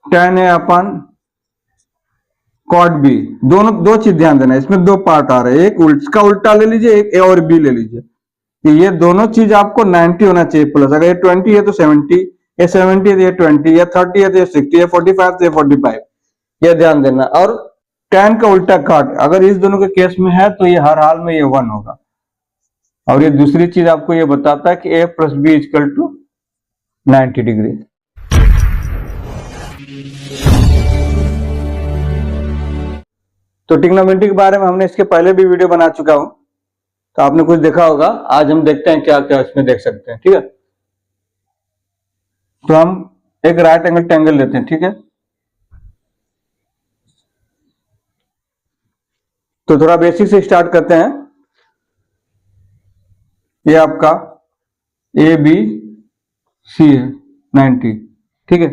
tan A upon cot B, दोनों दो चीज ध्यान देना, इसमें दो पार्ट आ रहे हैं, एक इसका उल्टा ले लीजिए, एक A और B ले लीजिए। कि ये दोनों चीज आपको 90 होना चाहिए प्लस, अगर ये 20 है तो 70, ये 70 है तो ये 20, ये 30 है तो ये 60, ये 45 तो ये 45, ये ध्यान देना। और tan का उल्टा काट अगर इस दोनों के केस में है तो ये हर हाल में ये 1 होगा। और ये दूसरी चीज आपको ये बताता है कि A plus B equal to 90 degree. तो ट्रिग्नोमेट्री के बारे में हमने इसके पहले भी वीडियो बना चुका हूं, तो आपने कुछ देखा होगा। आज हम देखते हैं क्या क्या इसमें देख सकते हैं, ठीक है। तो हम एक राइट एंगल ट्रायंगल लेते हैं, ठीक है। तो थोड़ा बेसिक से स्टार्ट करते हैं। ये आपका ए बी सी है 90, ठीक है।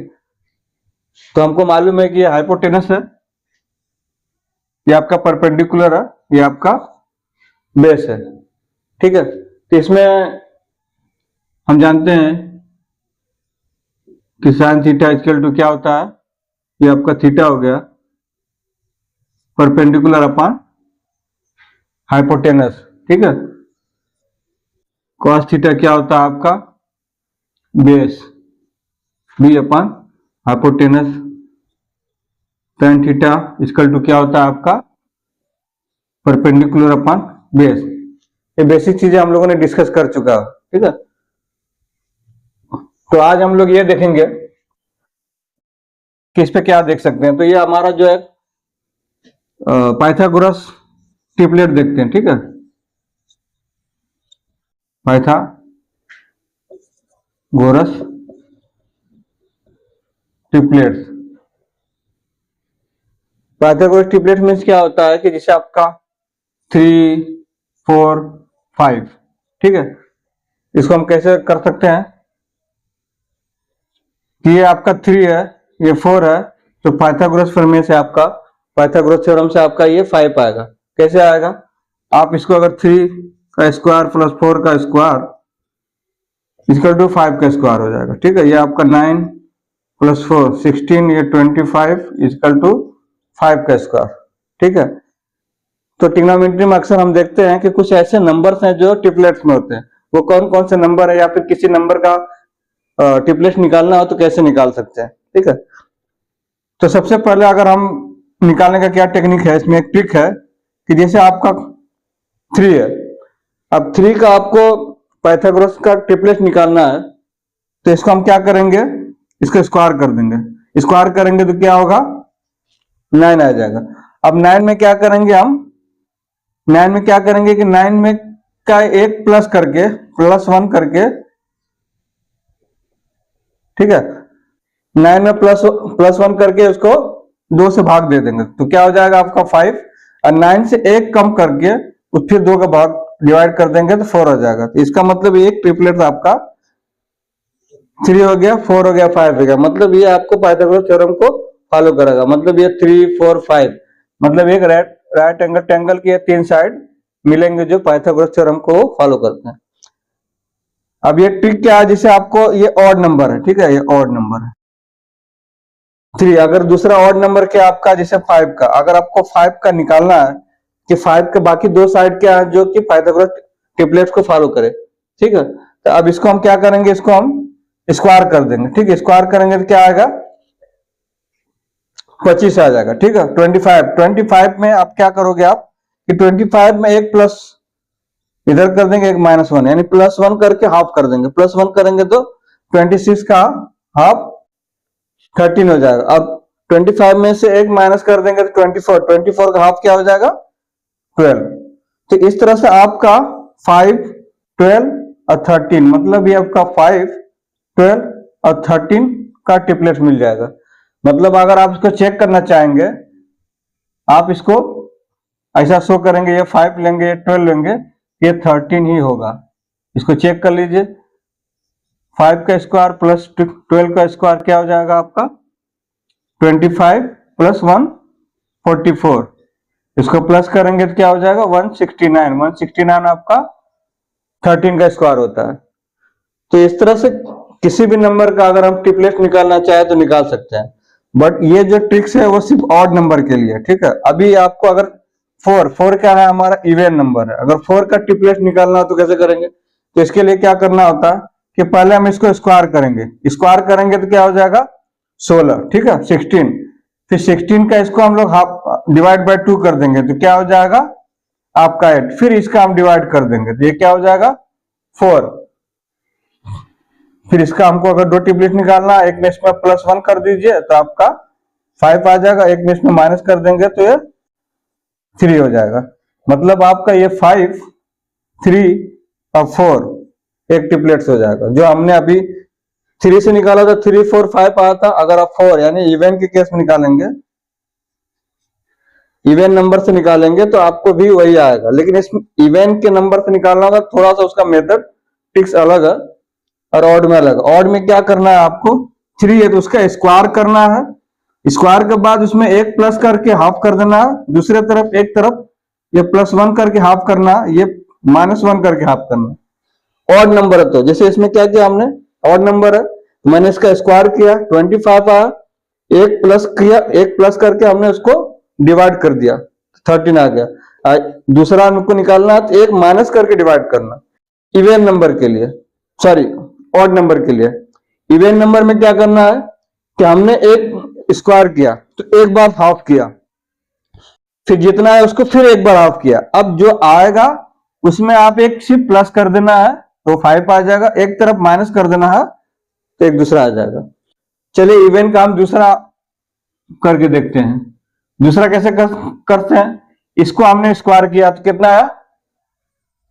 तो हमको मालूम है कि ये हाइपोटेनस है, ये आपका परपेंडिकुलर है, ये आपका बेस है, ठीक है। तो इसमें हम जानते हैं कि साइन थीटा इक्वल टू क्या होता है, ये आपका थीटा हो गया परपेंडिकुलर अपॉन हाइपोटेनस, ठीक है। कॉस थीटा क्या होता है आपका base B upon hypotenuse, tan theta equal to क्या होता है आपका परपेंडिकुलर अपॉन बेस। ये बेसिक चीजें हम लोगों ने डिस्कस कर चुका है, ठीक है। तो आज हम लोग ये देखेंगे कि इस पे क्या देख सकते हैं। तो ये हमारा जो है पाइथागोरस ट्रिपलेट देखते हैं, ठीक है। Pythagoras triplets, Pythagoras triplet means क्या होता है कि जैसे आपका 3, 4, 5, ठीक है। इसको हम कैसे कर सकते हैं कि ये आपका 3 है, ये 4 है, तो पाइथागोरस प्रमेय से आपका पाइथागोरस थ्योरम से आपका ये 5 आएगा। कैसे आएगा, आप इसको अगर 3 का स्क्वायर प्लस 4 का स्क्वायर इक्वल टू 5 का स्क्वायर हो जाएगा, ठीक है। ये आपका 9 प्लस 4 16, ये 25 इक्वल टू 5 का स्क्वायर, ठीक है। तो ट्रिग्नोमेट्री में अक्सर हम देखते हैं कि कुछ ऐसे नंबर्स हैं जो ट्रिपलेट्स में होते हैं। वो कौन कौन से नंबर है, या फिर किसी नंबर का ट्रिपलेट निकालना हो तो कैसे निकाल सकते हैं, ठीक है। तो सबसे पहले अगर हम निकालने का क्या टेक्निक है, इसमें एक ट्रिक है कि जैसे आपका 3 है, अब 3 का आपको पाइथागोरस का ट्रिपलेट निकालना है, तो इसको हम क्या करेंगे, इसको स्क्वायर कर देंगे। स्क्वायर करेंगे तो क्या होगा 9 आ जाएगा। अब 9 में क्या करेंगे हम, 9 में क्या करेंगे कि 9 में का एक प्लस करके +1 करके, ठीक है। 9 में +1 करके उसको 2 से भाग दे देंगे, तो क्या हो जाएगा आपका 5, और 9 से एक कम करके फिर 2 का भाग डिवाइड कर देंगे तो 4 हो जाएगा। तो इसका मतलब एक ट्रिपलेट आपका 3 हो गया, 4 हो गया, 5 हो गया। मतलब ये आपको पाइथागोरस थ्योरम को फॉलो करेगा। मतलब ये 3, 4, 5 मतलब एक राइट एंगल ट्रायंगल की 3 साइड मिलेंगे जो पाइथागोरस थ्योरम को फॉलो करते हैं। अब ये ट्रिक क्या है, जैसे आपको ये ऑड नंबर है, ठीक है, ये ऑड नंबर है 3, अगर दूसरा ऑड नंबर क्या आपका जैसे 5 का, अगर आपको 5 का निकालना है कि 5 के बाकी 2 साइड क्या है जो कि पाइथागोरस ट्रिपलेट्स को फॉलो करे, ठीक है। तो अब इसको हम क्या करेंगे, इसको हम स्क्वायर कर देंगे, ठीक है। स्क्वायर करेंगे तो क्या आएगा 25 आ जाएगा, ठीक है। 25 में आप क्या करोगे आप कि 25 में एक प्लस इधर कर देंगे, एक -1, यानी +1 करके हाफ कर देंगे। +1 करेंगे तो 26 का हाफ 13 हो जाएगा। अब 25 में से एक माइनस कर देंगे तो 24 का हाफ क्या हो जाएगा 12। तो इस तरह से आपका 5, 12 और 13, मतलब ये आपका 5, 12 और 13 का ट्रिपलेट मिल जाएगा। मतलब अगर आप इसको चेक करना चाहेंगे, आप इसको ऐसा शो करेंगे, ये 5 लेंगे, ये 12 लेंगे, ये 13 ही होगा। इसको चेक कर लीजिए, 5 का स्क्वायर प्लस 12 का स्क्वायर क्या हो जाएगा आपका 25 + 1 44, इसको प्लस करेंगे तो क्या हो जाएगा 169 आपका 13 का स्क्वायर होता है। तो इस तरह से किसी भी नंबर का अगर हम ट्रिपलेट निकालना चाहे तो निकाल सकते हैं। बट ये जो ट्रिक्स है वो सिर्फ ऑड नंबर के लिए, ठीक है। अभी आपको अगर फोर क्या है, हमारा इवन नंबर है, अगर 4 का ट्रिपलेट निकालना हो तो कैसे करेंगे? तो इसके लिए क्या करना होता है कि पहले हम इसको स्क्वायर करेंगे, स्क्वायर करेंगे तो क्या हो जाएगा 16, ठीक है 16, फिर 16 का इसको हम लोग हाफ डिवाइड बाय 2 कर देंगे तो क्या हो जाएगा आपका 8, फिर इसका हम डिवाइड कर देंगे तो ये क्या हो जाएगा 4, फिर इसका हमको अगर 2 ट्रिपलेट निकालना है, एक में इसमें +1 कर दीजिए तो आपका 5 आ जाएगा, एक में इसमें माइनस कर देंगे तो ये 3 हो जाएगा। मतलब आपका ये 5, 3 और 4 एक ट्रिपलेट्स हो जाएगा। जो हमने अभी 3 से निकाला था 3, 4, 5 आया था, अगर आप 4 यानी इवन के केस में निकालेंगे, इवन नंबर से निकालेंगे तो आपको भी वही आएगा, लेकिन इस इवन के नंबर से निकालना होगा थोड़ा सा उसका मेथड ट्रिक्स अलग है और ऑड में अलग। ऑड में क्या करना है आपको, 3 है तो उसका स्क्वायर करना है, स्क्वायर के बाद उसमें एक प्लस करके हाफ कर देना है, दूसरे तरफ एक तरफ ये +1 करके हाफ करना है, ये -1 करके हाफ करना है। ऑड नंबर है तो जैसे इसमें क्या किया हमने, ऑड नंबर है तो मैंने इसका स्क्वायर किया 25 आया, एक प्लस किया, एक प्लस करके हमने उसको डिवाइड कर दिया 13 आ गया। दूसरा हमको निकालना है तो एक माइनस करके डिवाइड करना, इवन नंबर के लिए, सॉरी ऑड नंबर के लिए। इवन नंबर में क्या करना है कि हमने एक स्क्वायर किया तो एक बार हाफ किया, फिर जितना है उसको फिर एक बार हाफ किया, अब जो आएगा उसमें आप एक सिर्फ प्लस कर देना है तो 5 आ जाएगा, एक तरफ माइनस कर देना है तो एक दूसरा आ जाएगा। चलिए इवन का हम दूसरा करके देखते हैं। दूसरा कैसे करते हैं, इसको हमने स्क्वायर किया तो कितना आया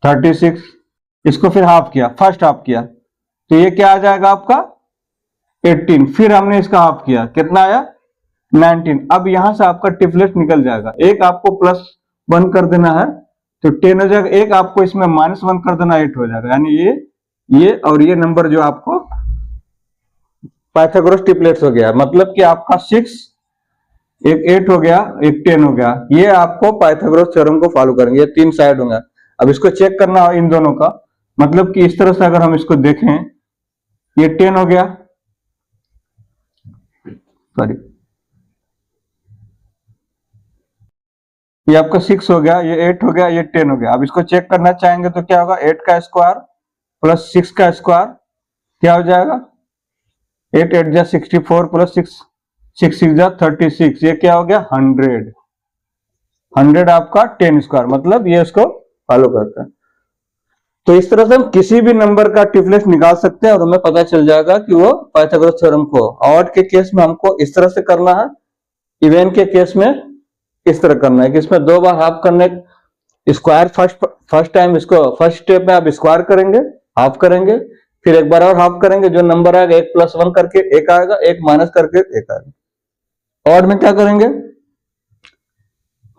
36, इसको फिर हाफ किया, फर्स्ट हाफ किया तो ये क्या आ जाएगा आपका 18, फिर हमने इसका हाफ किया कितना आया 19। अब यहां से आपका ट्रिपलेट निकल जाएगा, एक आपको +1 कर देना है तो 10 हो जाएगा, एक आपको इसमें -1 कर देना 8 हो जाएगा, यानी ये और ये नंबर जो आपको पाइथागोरस ट्रिपलेट्स हो गया। मतलब कि आपका 6, एक 8 हो गया, एक 10 हो गया, ये आपको पाइथागोरस थ्योरम को फॉलो करेंगे, ये 3 साइड होंगे। अब इसको चेक करना हो इन दोनों का, मतलब कि इस तरह से अगर हम इसको देखें, ये 10 हो गया, सॉरी ये आपका 6 हो गया, ये 8 हो गया, ये 10 हो गया। अब इसको चेक करना चाहेंगे तो क्या होगा, 8 का स्क्वायर प्लस 6 का स्क्वायर क्या हो जाएगा, 8 8 जा 64 प्लस 6 6 6 जा 36, ये क्या हो गया 100। 100 आपका 10 स्क्वायर, मतलब ये इसको फॉलो करता है। तो इस तरह से हम किसी भी नंबर का ट्रिपलेट निकाल सकते हैं और हमें पता चल जाएगा कि वो पाइथागोरस थ्योरम को। ऑड के केस में हमको इस तरह से करना है, इवन के केस में इस तरह करना है कि इसमें 2 बार हाफ करने, स्क्वायर फर्स्ट टाइम इसको फर्स्ट स्टेप में आप स्क्वायर करेंगे, हाफ करेंगे, फिर एक बार और हाफ करेंगे, जो नंबर आएगा एक +1 करके एक आएगा, एक माइनस करके एक आएगा। ऑड में क्या करेंगे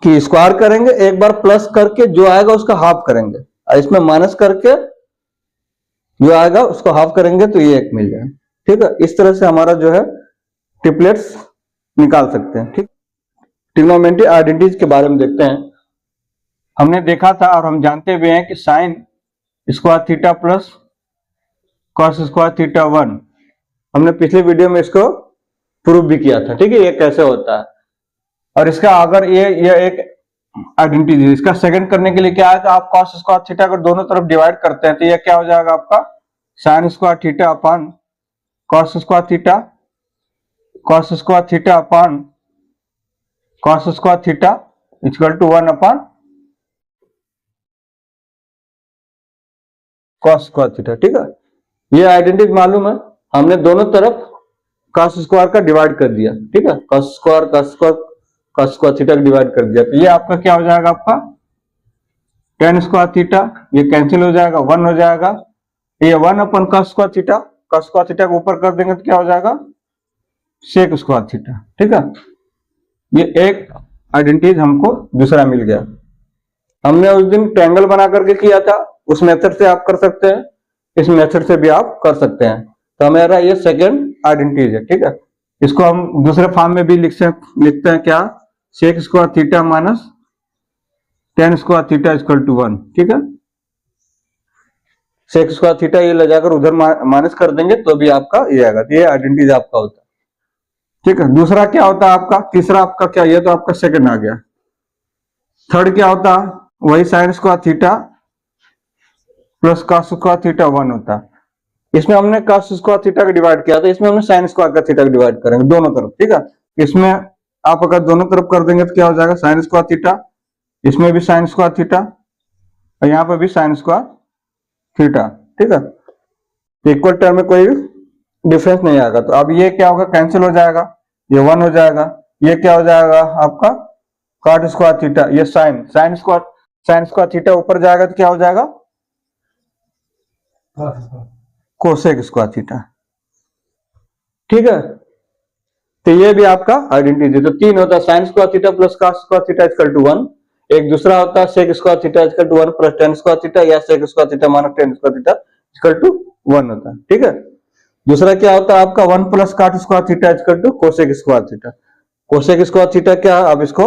कि स्क्वायर करेंगे, एक बार प्लस करके जो आएगा उसका हाफ करेंगे, इसमें माइनस करके जो आएगा उसको हाफ करेंगे तो ये एक मिल जाएगा। ठीक है, इस तरह से हमारा जो है ट्रिपलेट्स निकाल सकते हैं। ठीक, ट्रिग्नोमेट्री आइडेंटिटीज के बारे में देखते हैं। हमने देखा था और हम जानते हुए हैं कि sine square theta plus cos square theta 1, हमने पिछले वीडियो में इसको प्रूव भी किया था। ठीक है, ये कैसे होता है, और इसका अगर ये एक आइडेंटिटी है, इसका सेकंड करने के लिए क्या है कि आप कॉस स्क्वायर थीटा को दोनों तरफ डिवाइड करते हैं तो ये क्या हो जाएगा आपका sine square theta upon cos square theta, cos square theta upon cos square theta equal to 1 upon cos square theta. ठीक है, ये आइडेंटिटी मालूम है, हमने दोनों तरफ कॉस स्क्वायर का डिवाइड कर दिया। ठीक है, कॉस स्क्वायर थीटा डिवाइड कर दिया तो ये आपका क्या हो जाएगा, आपका tan स्क्वायर थीटा, ये कैंसिल हो जाएगा, 1 हो जाएगा, ये 1 अपन cos square theta, cos square theta को ऊपर कर देंगे तो क्या हो जाएगा सेक स्क्वायर थीटा। ठीक है, ये एक आइडेंटिटी हमको दूसरा मिल गया। हमने उस दिन ट्रायंगल बना करके किया था, उस मेथड से आप कर सकते हैं, इस मेथड से भी आप कर सकते हैं। तो हमारा ये सेकेंड आइडेंटिटी है। ठीक है, इसको हम दूसरे फॉर्म में भी लिखते हैं क्या, sec square theta minus tan square theta equal to 1। ठीक है, सेक स्क्वायर थीटा ये ले जाकर उधर माइनस कर देंगे तो भी आपका ये आएगा, तो ये आइडेंटिटी आपका होता है। ठीक है। दूसरा क्या होता है आपका, तीसरा आपका क्या, ये तो आपका सेकंड आ गया। थर्ड क्या होता है, वही sign square theta plus cos square theta 1 होता है। इसमें हमने कॉस स्क्वायर थीटा का डिवाइड किया था, इसमें हमने साइन स्क्वायर का थीटा का डिवाइड करेंगे दोनों तरफ, ठीक है। इसमें आप अगर दोनों तरफ कर देंगे तो क्या हो जाएगा, साइन स्क्वायर थीटा, इसमें भी साइन स्क्वायर थीटा और यहाँ पे भी साइन स्क्वायर थीटा, ठीक है। इक्वल टर्म में कोई डिफरेंस नहीं आएगा, तो अब ये क्या होगा, कैंसिल हो जाएगा, ये 1 हो जाएगा। ये क्या हो जाएगा आपका कॉट स्क्वायर थीटा, ये साइन स्क्वायर थीटा ऊपर जाएगा तो क्या हो जाएगा, कोसेक स्क्वायर थीटा, ठीक है। तो ये भी आपका आइडेंटिटी, तो तीन होता है, sine square theta plus cos square theta equal to 1। एक दूसरा होता है sec square theta equal to 1 plus tan square theta, या sec square theta minus tan square theta equal to 1 होता है, ठीक है। दूसरा क्या होता है आपका 1 plus cot square theta equal to cosec square theta. Cosec square theta क्या है, आप इसको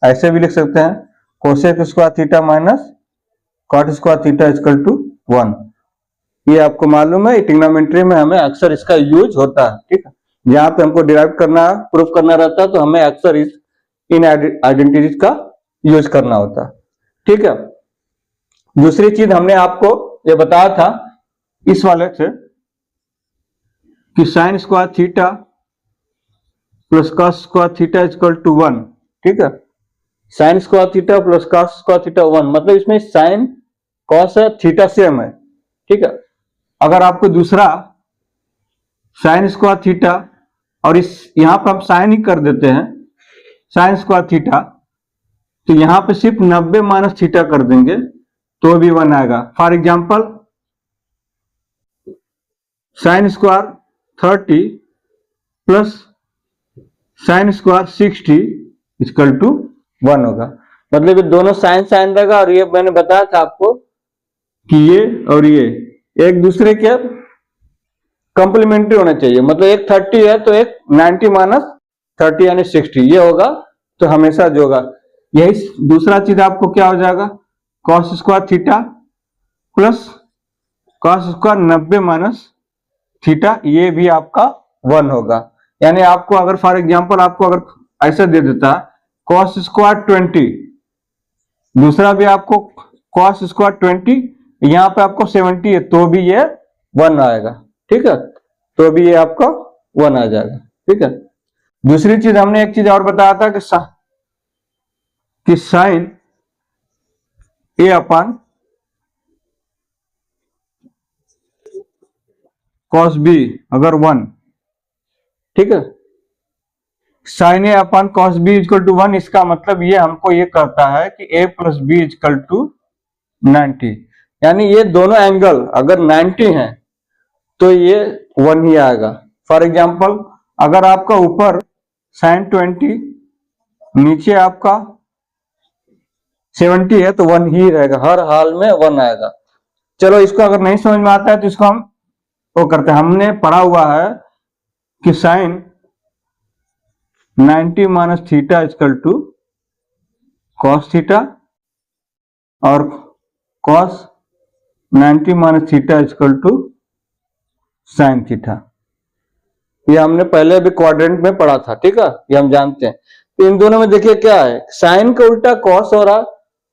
ऐसे भी लिख सकते हैं, cosec square theta minus cot square theta equal to 1। ये आपको मालूम है, ट्रिग्नोमेट्री में हमें अक्सर इसका यूज होता है, ठीक है। जहां पे हमको डिराइव करना, प्रूफ करना रहता है, तो हमें अक्सर इन आइडेंटिटीज का यूज करना होता है, ठीक है। दूसरी चीज हमने आपको ये बताया था इस वाले से कि sine square theta plus cos square theta equal to 1, ठीक है। Sine square theta plus cos square theta 1, मतलब इसमें साइन कॉस है, थीटा सेम है, ठीक है। अगर आपको दूसरा साइन स्क्वायर थीटा और इस यहां पर हम साइन ही कर देते हैं साइन स्क्वायर थीटा, तो यहां पे सिर्फ 90 माइनस थीटा कर देंगे तो भी 1 आएगा। For example sine square 30 plus sine square 60 equal to 1 होगा। मतलब ये दोनों साइन साइन रहेगा, और ये मैंने बताया था आपको कि ये और ये एक दूसरे के कंप्लीमेंट्री होना चाहिए। मतलब एक 30 है तो एक 90 माइनस 30 यानी 60 ये होगा, तो हमेशा जो होगा यही। दूसरा चीज आपको क्या हो जाएगा, cos square theta plus cos square 90 minus theta, ये भी आपका 1 होगा। यानी आपको अगर फॉर एग्जांपल आपको अगर ऐसा दे देता कॉस स्क्वायर 20, दूसरा भी आपको कॉस स्क्वायर 20, यहां पे आपको 70 है तो भी ये 1 आएगा, ठीक है। तो भी ये आपका 1 आ जाएगा, ठीक है। दूसरी चीज हमने एक चीज और बताया था कि sine A upon cos B अगर 1, ठीक है, sine A upon cos B equal to 1, इसका मतलब ये हमको ये कहता है कि A plus B equal to 90, यानी ये दोनों एंगल अगर 90 हैं तो ये 1 ही आएगा। फॉर एग्जांपल अगर आपका ऊपर साइन 20 नीचे आपका 70 है तो 1 ही रहेगा, हर हाल में 1 आएगा। चलो इसको अगर नहीं समझ में आता है तो इसको हम वो करते हैं, हमने पढ़ा हुआ है कि sine 90 minus theta equal to cos theta और cos 90 minus theta equal to sine theta. ये हमने पहले भी क्वाड्रेंट में पढ़ा था, ठीक है, ये हम जानते हैं। तो इन दोनों में देखिए क्या है, साइन का उल्टा कॉस हो रहा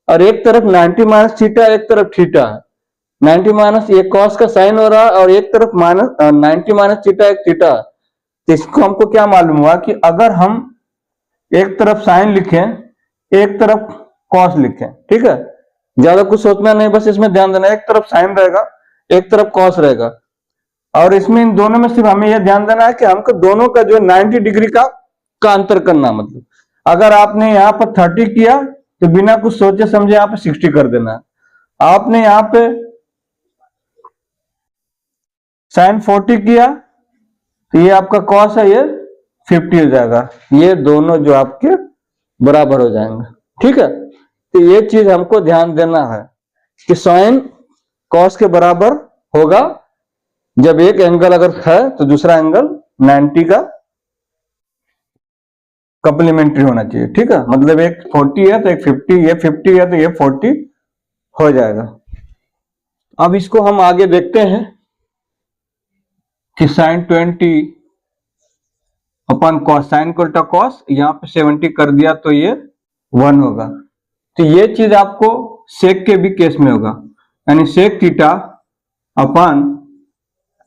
और एक तरफ 90 माइनस थीटा, एक तरफ थीटा है। 90 माइनस ये कॉस का साइन हो रहा है और एक तरफ माइनस 90 माइनस थीटा एक थीटा। तो इसको हमको क्या मालूम हुआ कि अगर हम एक तरफ साइन लिखें एक तरफ कॉस लिखें, ठीक है, ज्यादा कुछ सोचना नहीं, बस इसमें ध्यान देना, एक तरफ साइन रहेगा एक तरफ कॉस रहेगा, और इसमें इन दोनों में सिर्फ हमें यह ध्यान देना है कि हमको दोनों का जो 90 डिग्री का अंतर करना। मतलब अगर आपने यहाँ पर 30 किया तो बिना कुछ सोचे समझे यहाँ पे 60 कर देना। आपने यहाँ पे साइन 40 किया तो ये आपका कॉस है, ये 50 हो जाएगा, ये दोनों जो आपके बराबर हो जाएंगे, ठीक है। तो ये चीज हमको ध्यान देना है कि साइन कॉस के बराबर होगा जब एक एंगल अगर है तो दूसरा एंगल 90 का कंप्लीमेंट्री होना चाहिए, ठीक है। मतलब एक 40 है तो एक 50, ये 50 है तो ये 40 हो जाएगा। अब इसको हम आगे देखते हैं कि साइन 20 अपन कॉस, साइन को उल्टा कॉस, यहाँ पे 70 कर दिया तो ये 1 होगा। तो ये चीज आपको सेक के भी केस में होगा, यानी सेक थीटा अपन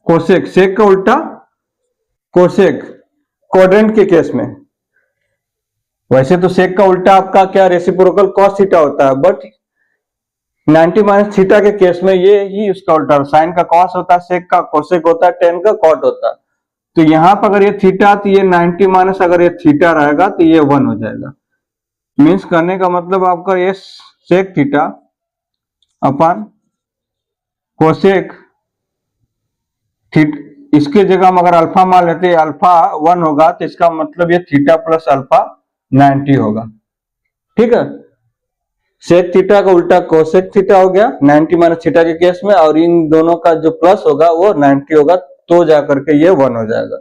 कोसेक, सेक का उल्टा कोसेक क्वाड्रेंट के केस में। वैसे तो सेक का उल्टा आपका क्या रेसिप्रोकल कॉस थीटा होता है, बट 90 माइनस थीटा के केस में ये ही उसका उल्टा, साइन का कॉस होता है, सेक का कोसेक होता है, टेन का कॉट होता है। तो यहां पर अगर ये थीटा तो ये 90 माइनस अगर ये थीटा रहेगा तो ये 1 हो जाएगा। मीन्स करने का मतलब आपका ये सेक थीटा अपन कोसेक थीटा, इसके जगह हम अगर अल्फा मान लेते हैं, अल्फा 1 होगा तो इसका मतलब ये थीटा प्लस अल्फा 90 होगा। ठीक है, सेक थीटा का उल्टा कोसेक थीटा हो गया 90 माइनस थीटा के केस में, और इन दोनों का जो प्लस होगा वो 90 होगा, तो जाकर के ये 1 हो जाएगा।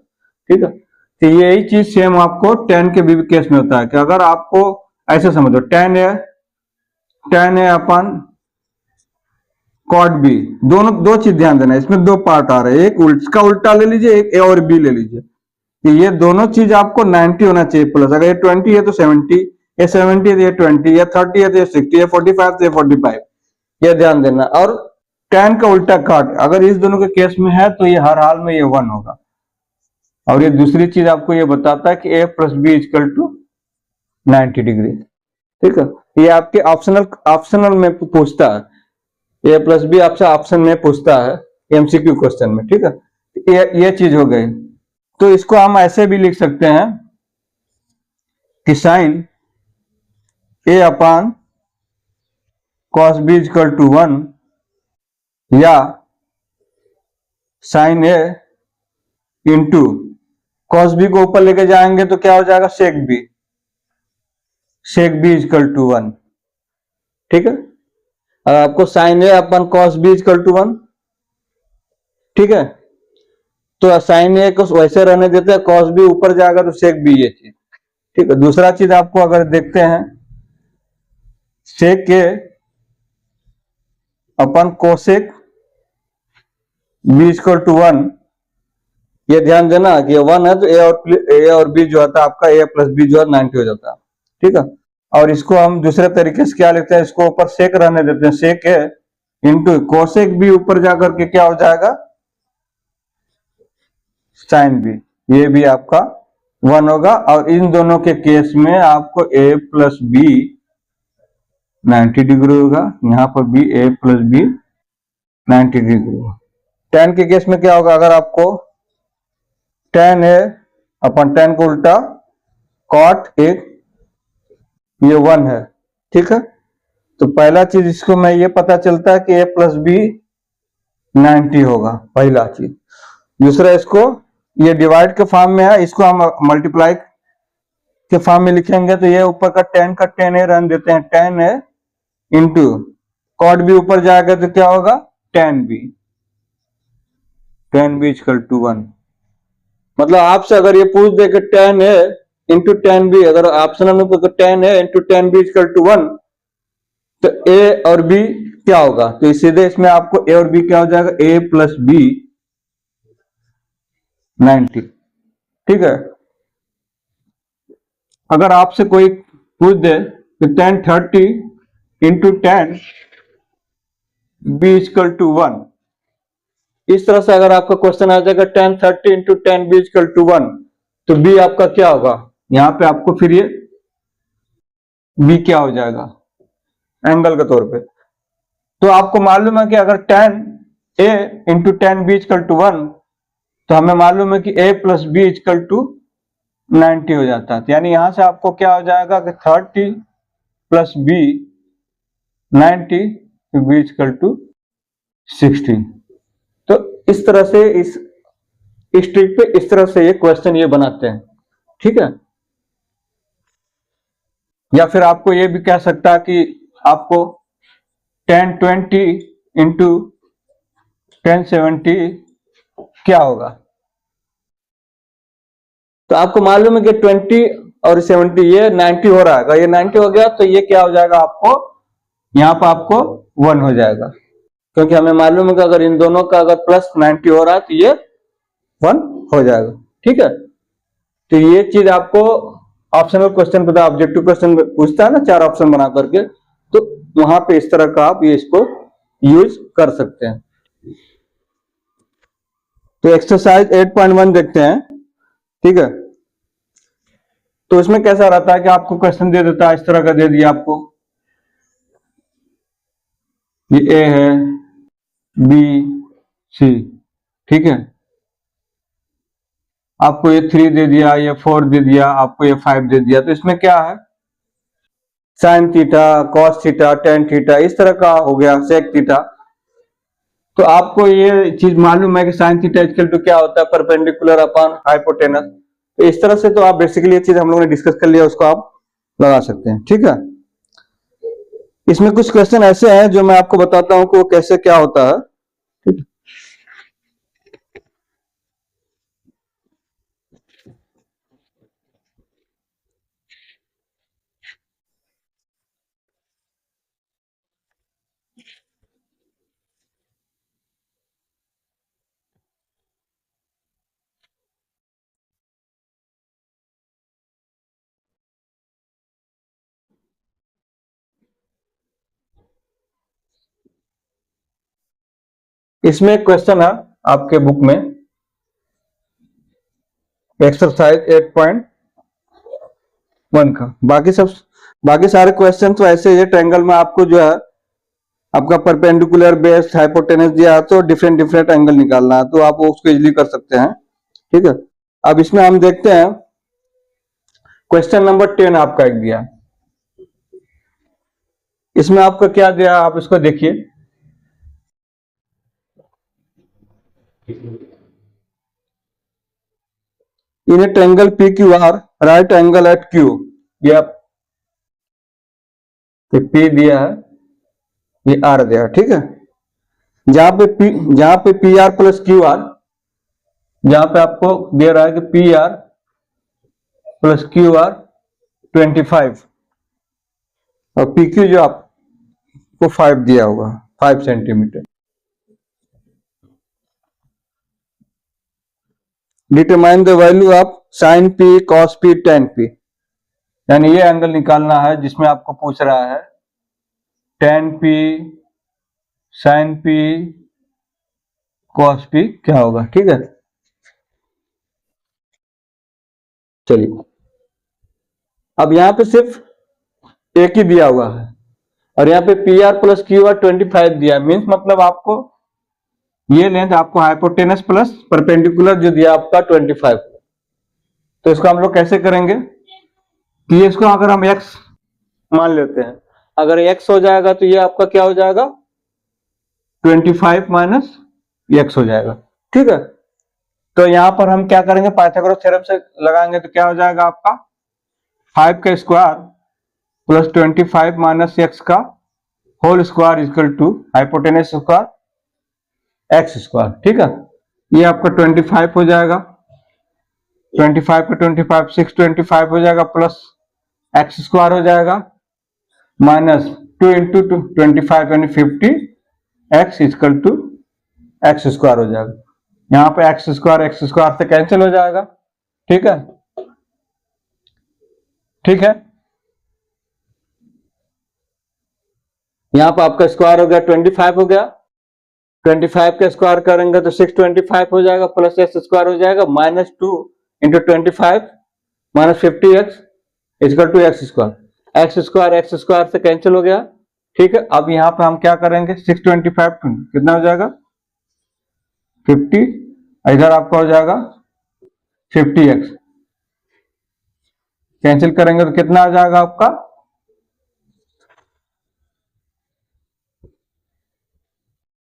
ठीक है, तो यही चीज सेम आपको tan के भी केस में होता है कि अगर आपको ऐसे समझो tan है अपन कॉट बी, दोनों दो चीज ध्यान देना, इसमें दो पार्ट आ रहे हैं, एक इसका उल्टा ले लीजिए, एक ए और बी ले लीजिए। तो ये दोनों चीज आपको 90 होना चाहिए प्लस, अगर ये 20 है तो 70, ये 70 है तो ये 20, ये 30 है तो ये 60, ये 45 तो ये 45, ये ध्यान देना। और tan का उल्टा काट अगर इस दोनों के केस में है तो ये हर हाल में ये 1 होगा। और ये दूसरी चीज आपको ये बताता है कि a plus B equal to 90 degree. ठीक है, ये आपके ऑप्शनल में पूछता है, a प्लस बी आपसे ऑप्शन में पूछता है एमसीक्यू क्वेश्चन में। ठीक है, ये चीज हो गई। तो इसको हम ऐसे भी लिख सकते हैं कि sine a upon cos B equal to 1, या sine a into cos B को ऊपर लेके जाएंगे तो क्या हो जाएगा सेक बी इक्वल टू 1। ठीक है, और आपको sine A upon cos B equal to 1। ठीक है, तो साइन ए को वैसे रहने देते हैं, कॉस बी ऊपर जाएगा तो सेक बी ये चीज। ठीक है, दूसरा चीज आपको अगर देखते हैं सेक ए अपन कोसेक बी इक्वल टू 1, ये ध्यान देना कि 1 है तो ए और बी जो आता है आपका ए प्लस बी जो है 90 हो जाता है। ठीक है, और इसको हम दूसरे तरीके से क्या लिखते हैं, इसको ऊपर सेक रहने देते हैं, सेक है इंटू कोसेक बी ऊपर जाकर के क्या हो जाएगा साइन बी, ये भी आपका 1 होगा। और इन दोनों के केस में आपको a प्लस बी 90 डिग्री होगा, यहाँ पर भी a प्लस बी 90 डिग्री होगा। tan के केस में क्या होगा, अगर आपको tan है अपन tan को उल्टा cot एक ये 1 है। ठीक है, तो पहला चीज इसको मैं ये पता चलता है कि a प्लस बी 90 होगा, पहला चीज। दूसरा, इसको ये डिवाइड के फॉर्म में है, इसको हम मल्टीप्लाई के फॉर्म में लिखेंगे तो ये ऊपर का tan ए रन देते हैं, tan A into cot B ऊपर जाएगा तो क्या होगा tan बी इक्वल टू 1। मतलब आपसे अगर ये पूछ दे कि tan A into tan B, अगर ऑप्शनल में पूछ tan A into tan B equal to 1, तो a और b क्या होगा, तो सीधे इसमें आपको a और b क्या हो जाएगा a प्लस बी 90। ठीक है, अगर आपसे कोई पूछ दे कि tan 30 into tan B equal to 1, इस तरह से अगर आपका क्वेश्चन आ जाएगा tan 30 into tan B equal to 1, तो b आपका क्या होगा, यहां पे आपको फिर ये b क्या हो जाएगा एंगल के तौर पे। तो आपको मालूम है कि अगर tan a into tan B equal to 1, तो हमें मालूम है कि a plus B equal to 90 हो जाता है। यानी यहां से आपको क्या हो जाएगा कि 30 plus B 90 B equal to 60। तो इस तरह से इस ट्रिक पे इस तरह से ये क्वेश्चन ये बनाते हैं। ठीक है, या फिर आपको ये भी कह सकता है कि आपको tan 20 इंटू tan 70 क्या होगा, तो आपको मालूम है कि 20 और 70 ये 90 हो रहा है, अगर ये 90 हो गया तो ये क्या हो जाएगा आपको यहाँ पर आपको 1 हो जाएगा, क्योंकि हमें मालूम है कि अगर इन दोनों का अगर प्लस 90 हो रहा है तो ये 1 हो जाएगा। ठीक है, तो ये चीज आपको ऑप्शनल क्वेश्चन पता, ऑब्जेक्टिव क्वेश्चन पूछता है ना 4 ऑप्शन बना करके, तो वहां पे इस तरह का आप ये इसको यूज कर सकते हैं। तो एक्सरसाइज 8.1 देखते हैं, ठीक है। तो इसमें कैसा रहता है कि आपको क्वेश्चन दे देता है, इस तरह का दे दिया आपको, ये ए है, बी, सी, ठीक है। आपको ये 3 दे दिया, ये 4 दे दिया, आपको ये 5 दे दिया। तो इसमें क्या है, sine theta, cos theta, tan theta, इस तरह का हो गया, सेक थीटा। तो आपको ये चीज मालूम है कि साइन थीटा इक्वल टू क्या होता है, परपेंडिकुलर अपॉन हाइपोटेनस। तो इस तरह से तो आप बेसिकली ये चीज हम लोगों ने डिस्कस कर लिया, उसको आप लगा सकते हैं, ठीक है। इसमें कुछ क्वेश्चन ऐसे हैं जो मैं आपको बताता हूं कि वो कैसे क्या होता है, ठीक है। इसमें एक क्वेश्चन है आपके बुक में, एक्सरसाइज 8.1 का। बाकी सारे क्वेश्चन तो ऐसे ही, ट्रायंगल में आपको जो है आपका परपेंडिकुलर, बेस, हाइपोटेनस दिया है, तो डिफरेंट डिफरेंट एंगल निकालना है, तो आप उसको इजीली कर सकते हैं, ठीक है। अब इसमें हम देखते हैं क्वेश्चन नंबर 10 आपका एक दिया। इसमें आपका क्या दिया, आप इसको देखिए। In a triangle P Q R, right angle at Q, ये पी दिया है, ये आर दिया है, ठीक है। जहां पे P R plus Q R, जहां पे आपको दे रहा है कि P R plus Q R 25, और पी क्यू जो आपको 5 दिया होगा, 5 centimetre. Determine the value of sine P, cos P, ten P, यानी ये एंगल निकालना है जिसमें आपको पूछ रहा है tan P, sine P, cos P क्या होगा, ठीक है। चलिए, अब यहां पे सिर्फ एक ही दिया हुआ है, और यहाँ पे P R plus Q R 25 दिया, मीन्स मतलब आपको ये लेंथ, आपको हाइपोटेनस प्लस परपेंडिकुलर जो दिया आपका 25। तो इसको हम लोग कैसे करेंगे कि इसको अगर हम x मान लेते हैं, अगर x हो जाएगा तो ये आपका क्या हो जाएगा, 25 माइनस x हो जाएगा, ठीक है। तो यहां पर हम क्या करेंगे, पाइथागोरस थ्योरम से लगाएंगे, तो क्या हो जाएगा आपका 5 का स्क्वायर प्लस 25 माइनस x का whole square equal to hypotenuse square x square, ठीक है। ये आपका 25 हो जाएगा, 25 का 25 625 हो जाएगा, प्लस x स्क्वायर हो जाएगा, माइनस 2 इंटू 25 यानी 50, x equal to X square हो जाएगा। यहाँ पे एक्स स्क्वायर से कैंसिल हो जाएगा, ठीक है, ठीक है। यहाँ पे आपका स्क्वायर हो गया 25 हो गया, 25 का स्क्वायर करेंगे तो 625 हो जाएगा, प्लस एक्स स्क्वायर हो जाएगा, minus 2 into 25 minus 50x equal to X square से कैंसिल हो गया, ठीक है। अब यहाँ पे हम क्या करेंगे, 625 कितना हो जाएगा 50, इधर आपका हो जाएगा 50x, कैंसिल करेंगे तो कितना आ जाएगा आपका,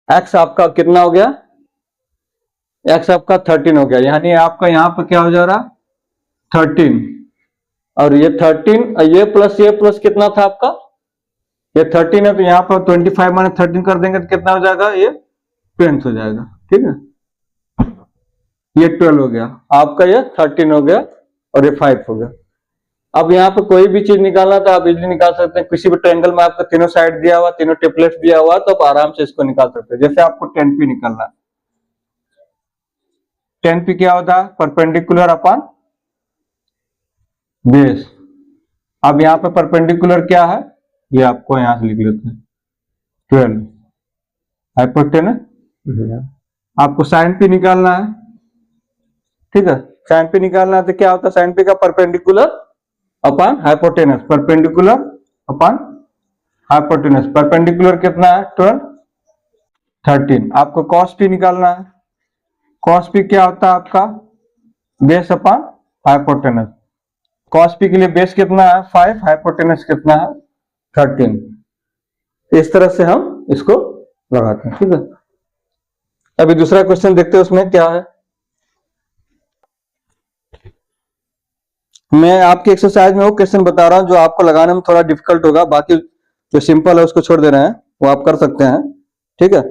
x आपका कितना हो गया, x आपका 13 हो गया, यानी आपका यहाँ पर क्या हो जा रहा 13, और ये 13, ये प्लस कितना था आपका, ये 13 है, तो यहाँ पर 25 माइनस 13 कर देंगे तो कितना हो जाएगा, ये 10 हो जाएगा, ठीक है। ये 12 हो गया आपका, ये 13 हो गया, और ये 5 हो गया। अब यहाँ पे कोई भी चीज निकालना तो आप इजीली निकाल सकते हैं, किसी भी ट्रायंगल में आपको तीनों साइड दिया हुआ, तीनों ट्रिपलेट्स दिया हुआ, तो आप आराम से इसको निकाल सकते हैं। जैसे आपको 10p निकालना है, 10p क्या होता है, परपेंडिकुलर अपॉन बेस। अब यहाँ पे परपेंडिकुलर क्या है, ये आपको यहां से लिख लेते हैं 12 हाइपोटेनस। आपको साइन पी निकालना है, ठीक है। साइन पी निकालना है तो क्या होता है, साइन पी का perpendicular upon hypotenuse, perpendicular upon hypotenuse. Perpendicular कितना है 12, 13। आपको कॉस पी निकालना है, कॉस पी क्या होता है आपका base upon hypotenuse. Cos P के लिए बेस कितना है 5, हाइपोटेनस कितना है 13। इस तरह से हम इसको लगाते हैं, ठीक है। अभी दूसरा क्वेश्चन देखते हैं उसमें क्या है। मैं आपकी एक्सरसाइज में वो क्वेश्चन बता रहा हूं जो आपको लगाने में थोड़ा डिफिकल्ट होगा, बाकी जो सिंपल है उसको छोड़ दे रहे हैं, वो आप कर सकते हैं, ठीक है।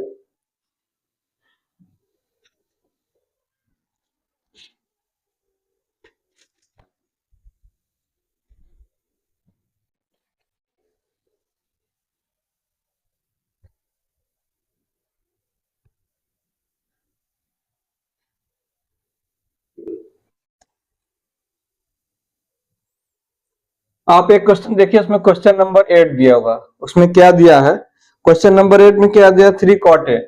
आप एक क्वेश्चन देखिए, उसमें क्वेश्चन नंबर 8 दिया होगा। उसमें क्या दिया है, क्वेश्चन नंबर 8 में क्या दिया, 3 cot a,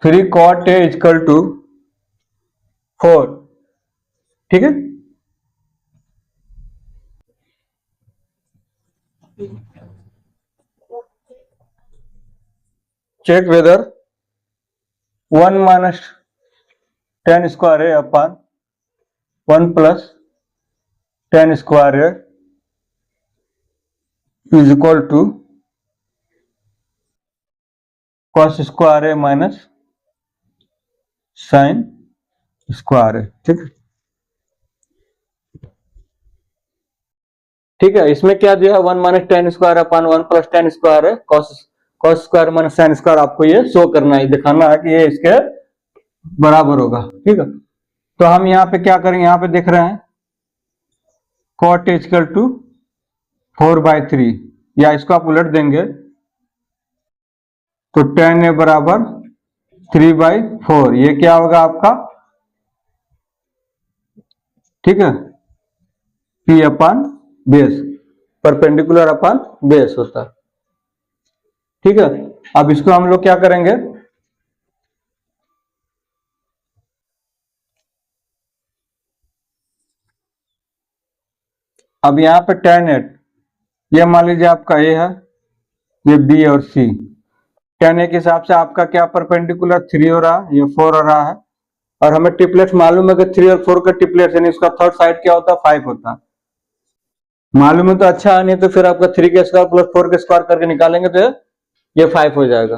3 cot a equal to 4, ठीक है। Check whether 1 minus tan square A upon 1 plus tan square A is equal to cos square A minus sine square A, ठीक है। ठीक है, इसमें क्या दिया है 1 minus tan square upon 1 plus tan square है cos square minus sine square. आपको ये शो करना है, दिखाना है कि ये इसके बराबर होगा, ठीक है। तो हम यहाँ पे क्या करेंगे, यहाँ पे देख रहे हैं cot a इक्वल टू 4/3, या इसको आप उलट देंगे तो tan a बराबर 3/4, ये क्या होगा आपका, ठीक है, p upon base, perpendicular upon base होता है, ठीक है। अब इसको हम लोग क्या करेंगे, अब यहां पे tan 8, ये मान लीजिए आपका a है, ये b और c। tan a के हिसाब से आपका क्या परपेंडिकुलर 3 हो रहा है, ये 4 हो रहा है, और हमें ट्रिपलेट्स मालूम है कि 3 और 4 का ट्रिपलेट्स यानी उसका थर्ड साइड क्या होता है 5 होता है। मालूम है तो अच्छा है, नहीं तो फिर आपका 3 के स्क्वायर प्लस 4 के स्क्वायर करके निकालेंगे तो ये 5 हो जाएगा।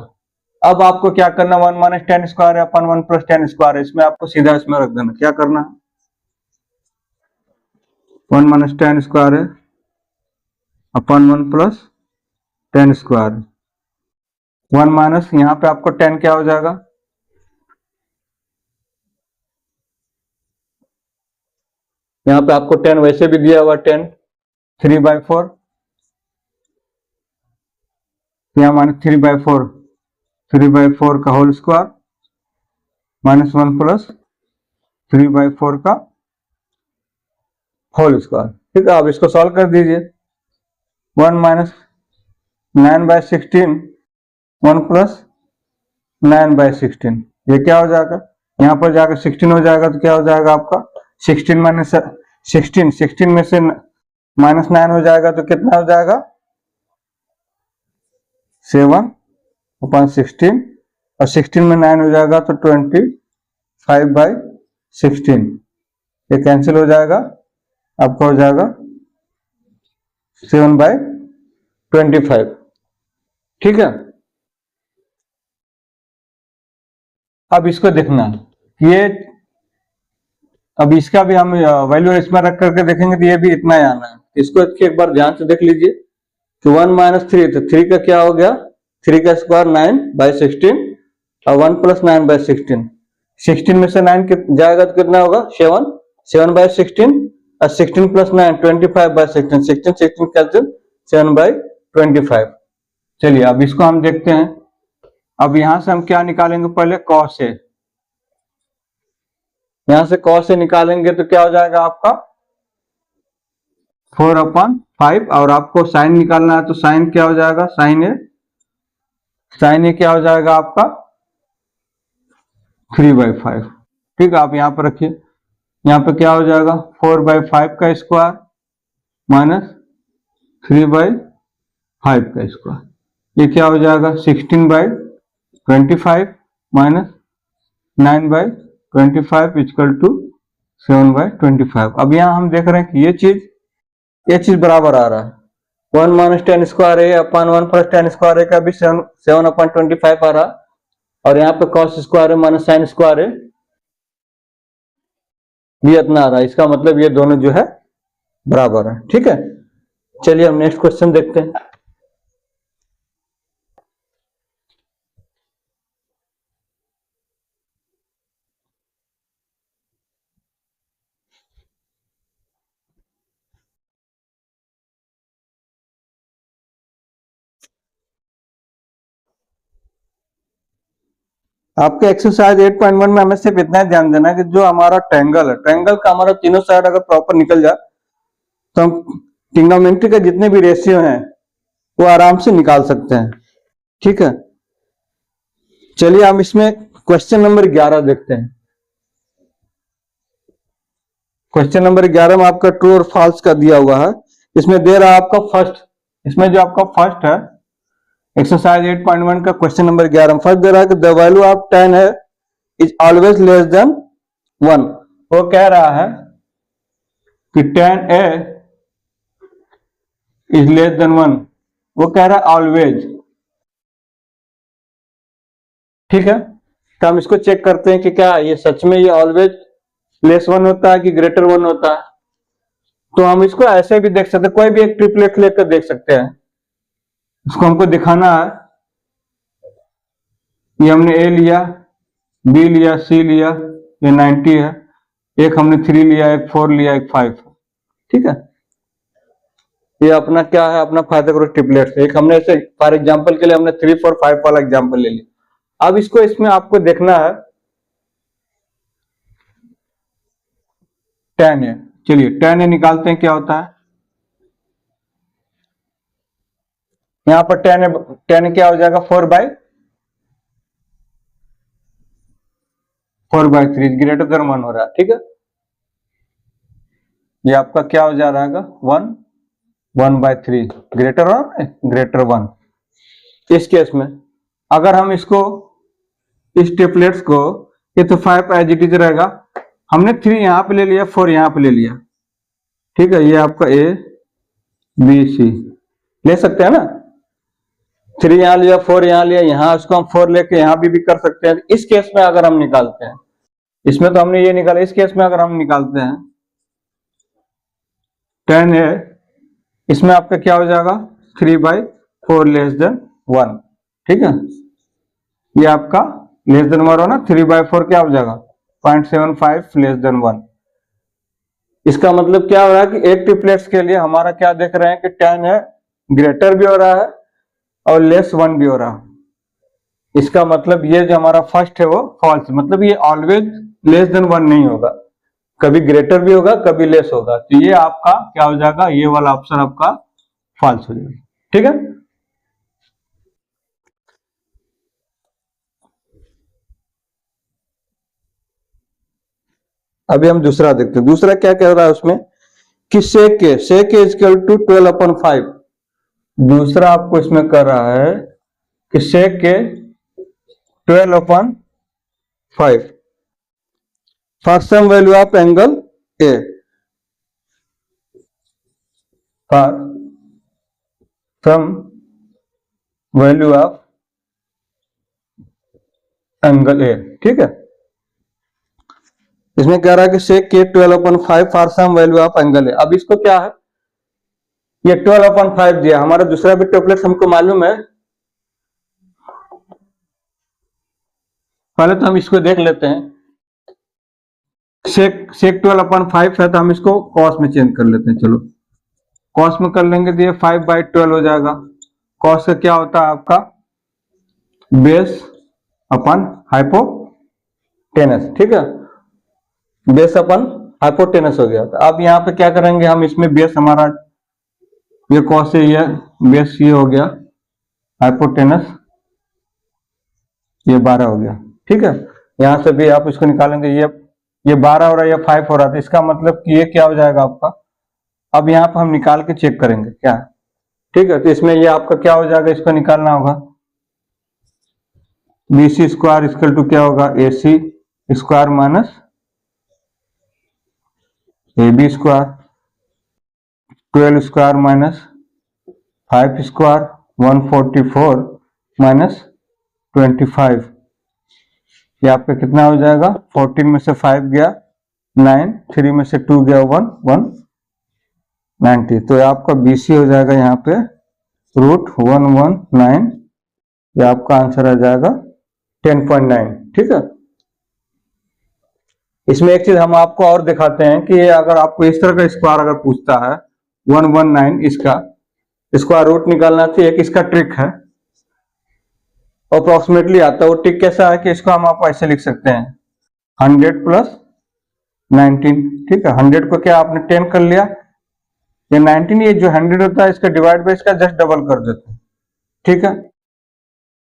अब आपको क्या करना, 1 minus tan square upon 1 plus tan square, इसमें आपको सीधा इसमें रख देना। क्या करना है, 1 माइनस tan स्क्वायर है अपन 1 प्लस tan स्क्वायर, 1 माइनस यहाँ पे आपको tan क्या हो जाएगा, यहाँ पे आपको tan वैसे भी दिया हुआ tan 3/4, यहाँ माइनस 3/4, 3/4 का होल स्क्वायर माइनस 1 प्लस 3/4 का होल स्क्वायर, ठीक है। अब इसको सॉल्व कर दीजिए, 1 माइनस 9/16, 1 प्लस 9/16, ये क्या हो जाएगा, यहाँ पर जाकर 16 हो जाएगा तो क्या हो जाएगा आपका 16 माइनस 16 में से माइनस 9 हो जाएगा तो कितना हो जाएगा 7/16, और 16 में 9 हो जाएगा तो 25/16, ये कैंसिल हो जाएगा, आपका हो जाएगा 7/25, ठीक है। अब इसको देखना, ये अब इसका भी हम वैल्यू इसमें रख करके देखेंगे तो ये भी इतना ही आना है। इसको एक बार ध्यान से देख लीजिए कि 1 माइनस 3, तो 3 का क्या हो गया, 3 का स्क्वायर 9/16 और 1 प्लस 9/16, 16 में से 9 जाएगा तो कितना होगा 7/16, और 16 प्लस 9 25/16, 16 कैंसिल 7/25। चलिए अब इसको हम देखते हैं। अब यहां से हम क्या निकालेंगे, पहले cos a, यहां से cos a निकालेंगे तो क्या हो जाएगा आपका 4/5 और आपको साइन निकालना है तो साइन क्या हो जाएगा, साइन ए क्या हो जाएगा आपका 3/5। ठीक है, आप यहाँ पर रखिए, यहाँ पे क्या हो जाएगा 4/5 का स्क्वायर माइनस 3/5 का स्क्वायर, ये क्या हो जाएगा 16/25 माइनस 9/25 इक्वल टू 7/25। अब यहाँ हम देख रहे हैं कि ये चीज बराबर आ रहा है, 1 माइनस टेन स्क्वायर ए अपन 1 प्लस टेन स्क्वायर ए का भी 7/25 आ रहा, और यहाँ पे कॉस स्क्वायर है माइनस साइन स्क्वायर है भी इतना आ रहा है। इसका मतलब ये दोनों जो है बराबर है। ठीक है, चलिए हम नेक्स्ट क्वेश्चन देखते हैं। आपके एक्सरसाइज 8.1 में हमें सिर्फ इतना ध्यान देना है कि जो हमारा ट्रायंगल है, ट्रायंगल का हमारा तीनों साइड अगर प्रॉपर निकल जाए तो हम ट्रिग्नोमेट्री के जितने भी रेशियो हैं वो आराम से निकाल सकते हैं। ठीक है, चलिए हम इसमें क्वेश्चन नंबर 11 देखते हैं। क्वेश्चन नंबर 11 में आपका ट्रू और फॉल्स का दिया हुआ है। इसमें दे रहा है आपका फर्स्ट, इसमें जो आपका फर्स्ट है एक्सरसाइज 8.1 का क्वेश्चन नंबर 11 फर्स्ट दे रहा है कि द वैल्यू ऑफ 10 है इज ऑलवेज लेस देन 1। वो कह रहा है कि 10a इज लेस देन 1, वो कह रहा है ऑलवेज। ठीक है, तो हम इसको चेक करते हैं कि क्या ये सच में ये ऑलवेज लेस 1 होता है कि ग्रेटर 1 होता है। तो हम इसको ऐसे भी देख सकते हैं, कोई भी एक ट्रिपलेट लेकर देख सकते हैं। इसको हमको दिखाना है, ये हमने ए लिया, बी लिया, सी लिया, ये 90 है, एक हमने 3 लिया, एक 4 लिया, एक 5। ठीक है, ये अपना क्या है, अपना पाइथागोरस ट्रिपलेट। एक हमने ऐसे फॉर एग्जांपल के लिए हमने 3, 4, 5 वाला एग्जांपल ले लिया। अब इसको इसमें आपको देखना है 10 है। चलिए 10 निकालते हैं, क्या होता है यहाँ पर 10 क्या हो जाएगा 4/3 ग्रेटर देन 1 हो रहा है। ठीक है, ये आपका क्या हो जा रहा है 1/3 ग्रेटर 1। इस केस में अगर हम इसको इस ट्रिपलेट्स को, ये तो 5 एज इट इज रहेगा, हमने 3 यहां पे ले लिया, 4 यहां पे ले लिया। ठीक है, ये आपका ए बी सी ले सकते हैं ना, 3 यहां लिया, 4 यहां लिया, यहां उसको हम 4 लेके यहां भी कर सकते हैं। इस केस में अगर हम निकालते हैं, इसमें तो हमने ये निकाला, इस केस में अगर हम निकालते हैं 10 है, इसमें आपका क्या हो जाएगा 3/4 लेस देन 1। ठीक है, ये आपका लेस देन 1 हो ना, 3/4 क्या हो जाएगा 0.75 लेस देन 1। इसका मतलब क्या हो रहा है कि एक ट्रिपलेट्स के लिए हमारा क्या देख रहे हैं कि 10 है ग्रेटर भी हो रहा है और लेस 1 भी हो रहा है। इसका मतलब ये जो हमारा फर्स्ट है वो फॉल्स, मतलब ये ऑलवेज लेस देन 1 नहीं होगा, कभी ग्रेटर भी होगा कभी लेस होगा। तो ये आपका क्या हो जाएगा, ये वाला ऑप्शन आपका फॉल्स हो जाएगा। ठीक है, अभी हम दूसरा देखते हैं। दूसरा क्या कह रहा है उसमें कि सेक के इक्वल टू 12/5। दूसरा आपको इसमें कर रहा है कि सेक के 12/5 for some value of angle A, for some value of angle A. ठीक है, इसमें कह रहा है कि सेक के 12/5 for some value of angle A. अब इसको क्या है, ये 12/5 दिया, हमारा दूसरा भी ट्रिपलेट हमको मालूम है, पहले तो हम इसको देख लेते हैं। सेक 12/5 है तो हम इसको कॉस में चेंज कर लेते हैं। चलो कॉस में कर लेंगे तो ये 5/12 हो जाएगा। कॉस का क्या होता है आपका बेस अपन हाइपोटेनस। ठीक है, बेस अपन हाइपोटेनस हो गया। तो अब यहाँ पे क्या करेंगे हम, इसमें बेस हमारा ये कॉस है, ये बेस ये हो गया, हाइपोटेनस ये 12 हो गया। ठीक है, यहां से भी आप इसको निकालेंगे, ये 12 हो रहा है, ये 5 हो रहा था, इसका मतलब कि ये क्या हो जाएगा आपका। अब यहाँ पर हम निकाल के चेक करेंगे क्या। ठीक है, तो इसमें ये आपका क्या हो जाएगा, इसको निकालना होगा। B C square equal to क्या होगा, A C square minus A B square, 12 square minus 5 square, 144 minus 25, ये आपका कितना हो जाएगा, 14 में से 5 गया 9, 3 में से 2 गया 1, 190, तो आपका BC हो जाएगा यहाँ पे √119, ये आपका आंसर आ जाएगा 10.9। ठीक है, इसमें एक चीज हम आपको और दिखाते हैं कि अगर आपको इस तरह का स्क्वायर अगर पूछता है 119, इसका स्क्वायर रूट निकालना चाहिए, एक इसका ट्रिक है, अप्रोक्सीमेटली आता है। वो ट्रिक कैसा है कि इसको हम आप ऐसे लिख सकते हैं 100 प्लस 19। ठीक है, 100 को क्या आपने 10 कर लिया, ये 19, ये जो 100 होता है इसका डिवाइड बाय इसका जस्ट डबल कर देते हैं। ठीक है,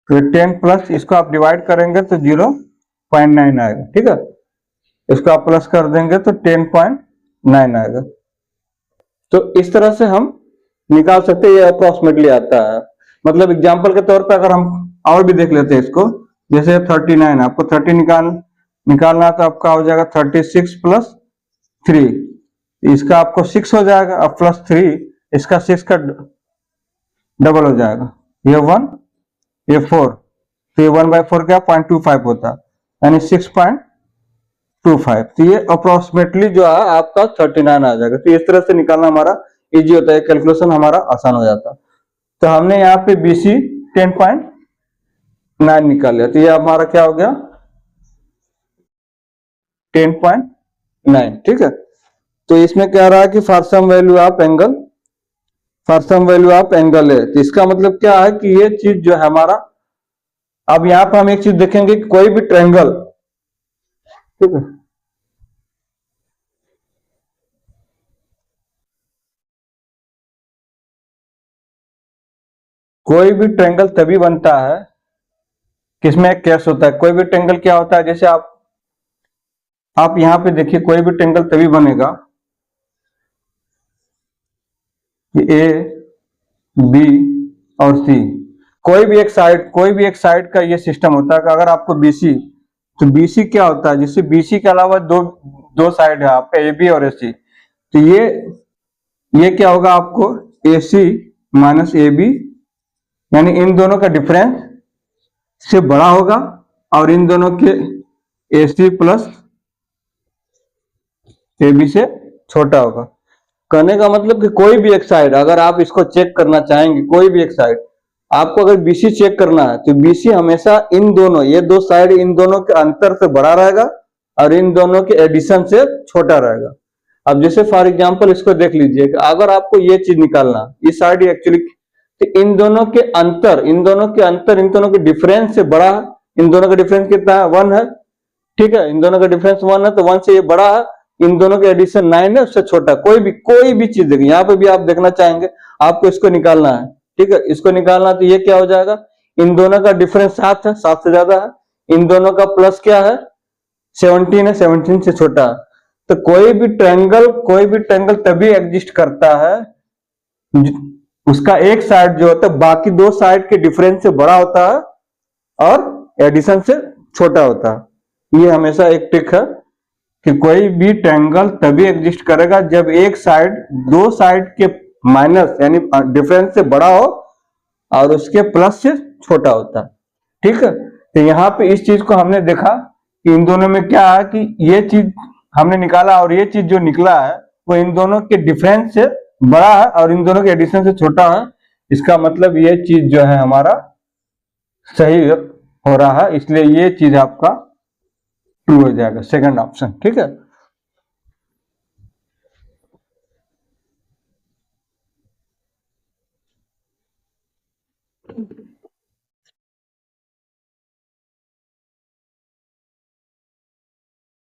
तो 10 प्लस इसको आप डिवाइड करेंगे तो 0.9 आएगा। ठीक है, इसको आप प्लस कर देंगे तो 10.9 आएगा। तो इस तरह से हम निकाल सकते हैं, ये अप्रोक्सीमेटली आता है। मतलब एग्जांपल के तौर पे अगर हम और भी देख लेते हैं इसको, जैसे 39, आपको 30 निकालना तो आपका हो जाएगा 36 प्लस 3, इसका आपको 6 हो जाएगा, अब प्लस 3 इसका 6 का डबल हो जाएगा, ये 1 ये 4, तो ये 1/4 क्या 0.25 होता है, यानी 6.25, तो ये अप्रोक्सीमेटली जो है आपका 39 आ जाएगा। तो इस तरह से निकालना हमारा इजी होता है, कैलकुलेशन हमारा आसान हो जाता है। तो हमने यहाँ पे BC 10.9 निकाल लिया, तो ये हमारा क्या हो गया 10.9। ठीक है, तो इसमें कह रहा है कि for some value of angle, for some value of angle है, तो इसका मतलब क्या है कि ये चीज जो है हमारा, अब यहां पर हम एक चीज देखेंगे कि कोई भी ट्रायंगल, ठीक है, कोई भी ट्रायंगल तभी बनता है किसमें एक केस होता है। कोई भी ट्रायंगल क्या होता है, जैसे आप यहां पे देखिए, कोई भी ट्रायंगल तभी बनेगा कि A B और C, कोई भी एक साइड का ये सिस्टम होता है कि अगर आपको BC, तो BC क्या होता है, जिससे BC के अलावा दो साइड है आपका AB और AC, तो ये क्या होगा आपको AC माइनस AB, यानी इन दोनों का डिफरेंस से बड़ा होगा और इन दोनों के AC प्लस AB से छोटा होगा। कहने का मतलब कि कोई भी एक साइड अगर आप इसको चेक करना चाहेंगे, कोई भी एक साइड आपको अगर BC चेक करना है, तो BC हमेशा इन दोनों, ये दो साइड इन दोनों के अंतर से बड़ा रहेगा और इन दोनों के एडिशन से छोटा रहेगा। अब जैसे फॉर एग्जांपल इसको देख लीजिए कि अगर आपको ये चीज निकालना, इस साइड एक्चुअली, तो इन दोनों के अंतर, इन दोनों के डिफरेंस से बड़ा है, इन दोनों का डिफरेंस कितना है 1 है। ठीक है, इन दोनों का डिफरेंस 1 है, तो 1 से ये बड़ा है, इन दोनों के एडिशन 9 है, उससे छोटा। कोई भी चीज देखिए, यहाँ पे भी आप देखना चाहेंगे, आपको इसको निकालना है। ठीक है, इसको निकालना, तो ये क्या हो जाएगा, इन दोनों का डिफरेंस 7 है, 7 से ज्यादा है, इन दोनों का प्लस क्या है 17 है, 17 से छोटा है। तो कोई भी ट्रायंगल तभी एग्जिस्ट करता है उसका एक साइड जो होता है बाकी दो साइड के डिफरेंस से बड़ा होता है और एडिशन से छोटा होता है। ये हमेशा एक ट्रिक है कि कोई भी ट्रायंगल तभी एग्जिस्ट करेगा जब एक साइड दो साइड के माइनस यानी डिफरेंस से बड़ा हो और उसके प्लस से छोटा होता है। ठीक है, तो यहाँ पे इस चीज को हमने देखा कि इन दोनों में क्या है कि ये चीज हमने निकाला और ये चीज जो निकला है वो इन दोनों के डिफरेंस से बड़ा है और इन दोनों के एडिशन से छोटा है। इसका मतलब ये चीज जो है हमारा सही हो रहा है, इसलिए ये चीज आपका ट्रू हो जाएगा, सेकंड ऑप्शन। ठीक है,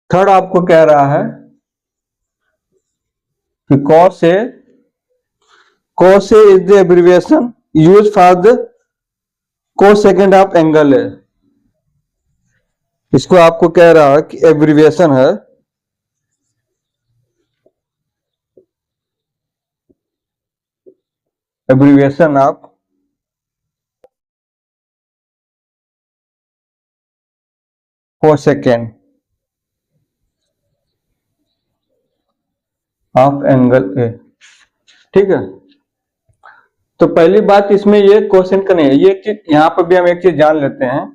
थर्ड आपको कह रहा है कि cos A is the abbreviation used for the cosecant of angle है। इसको आपको कह रहा है कि एब्रिविएशन है, abbreviation of cosecant of angle A. ठीक है, तो पहली बात इसमें ये क्वेश्चन का नहीं है, ये चीज यहां पर भी हम एक चीज जान लेते हैं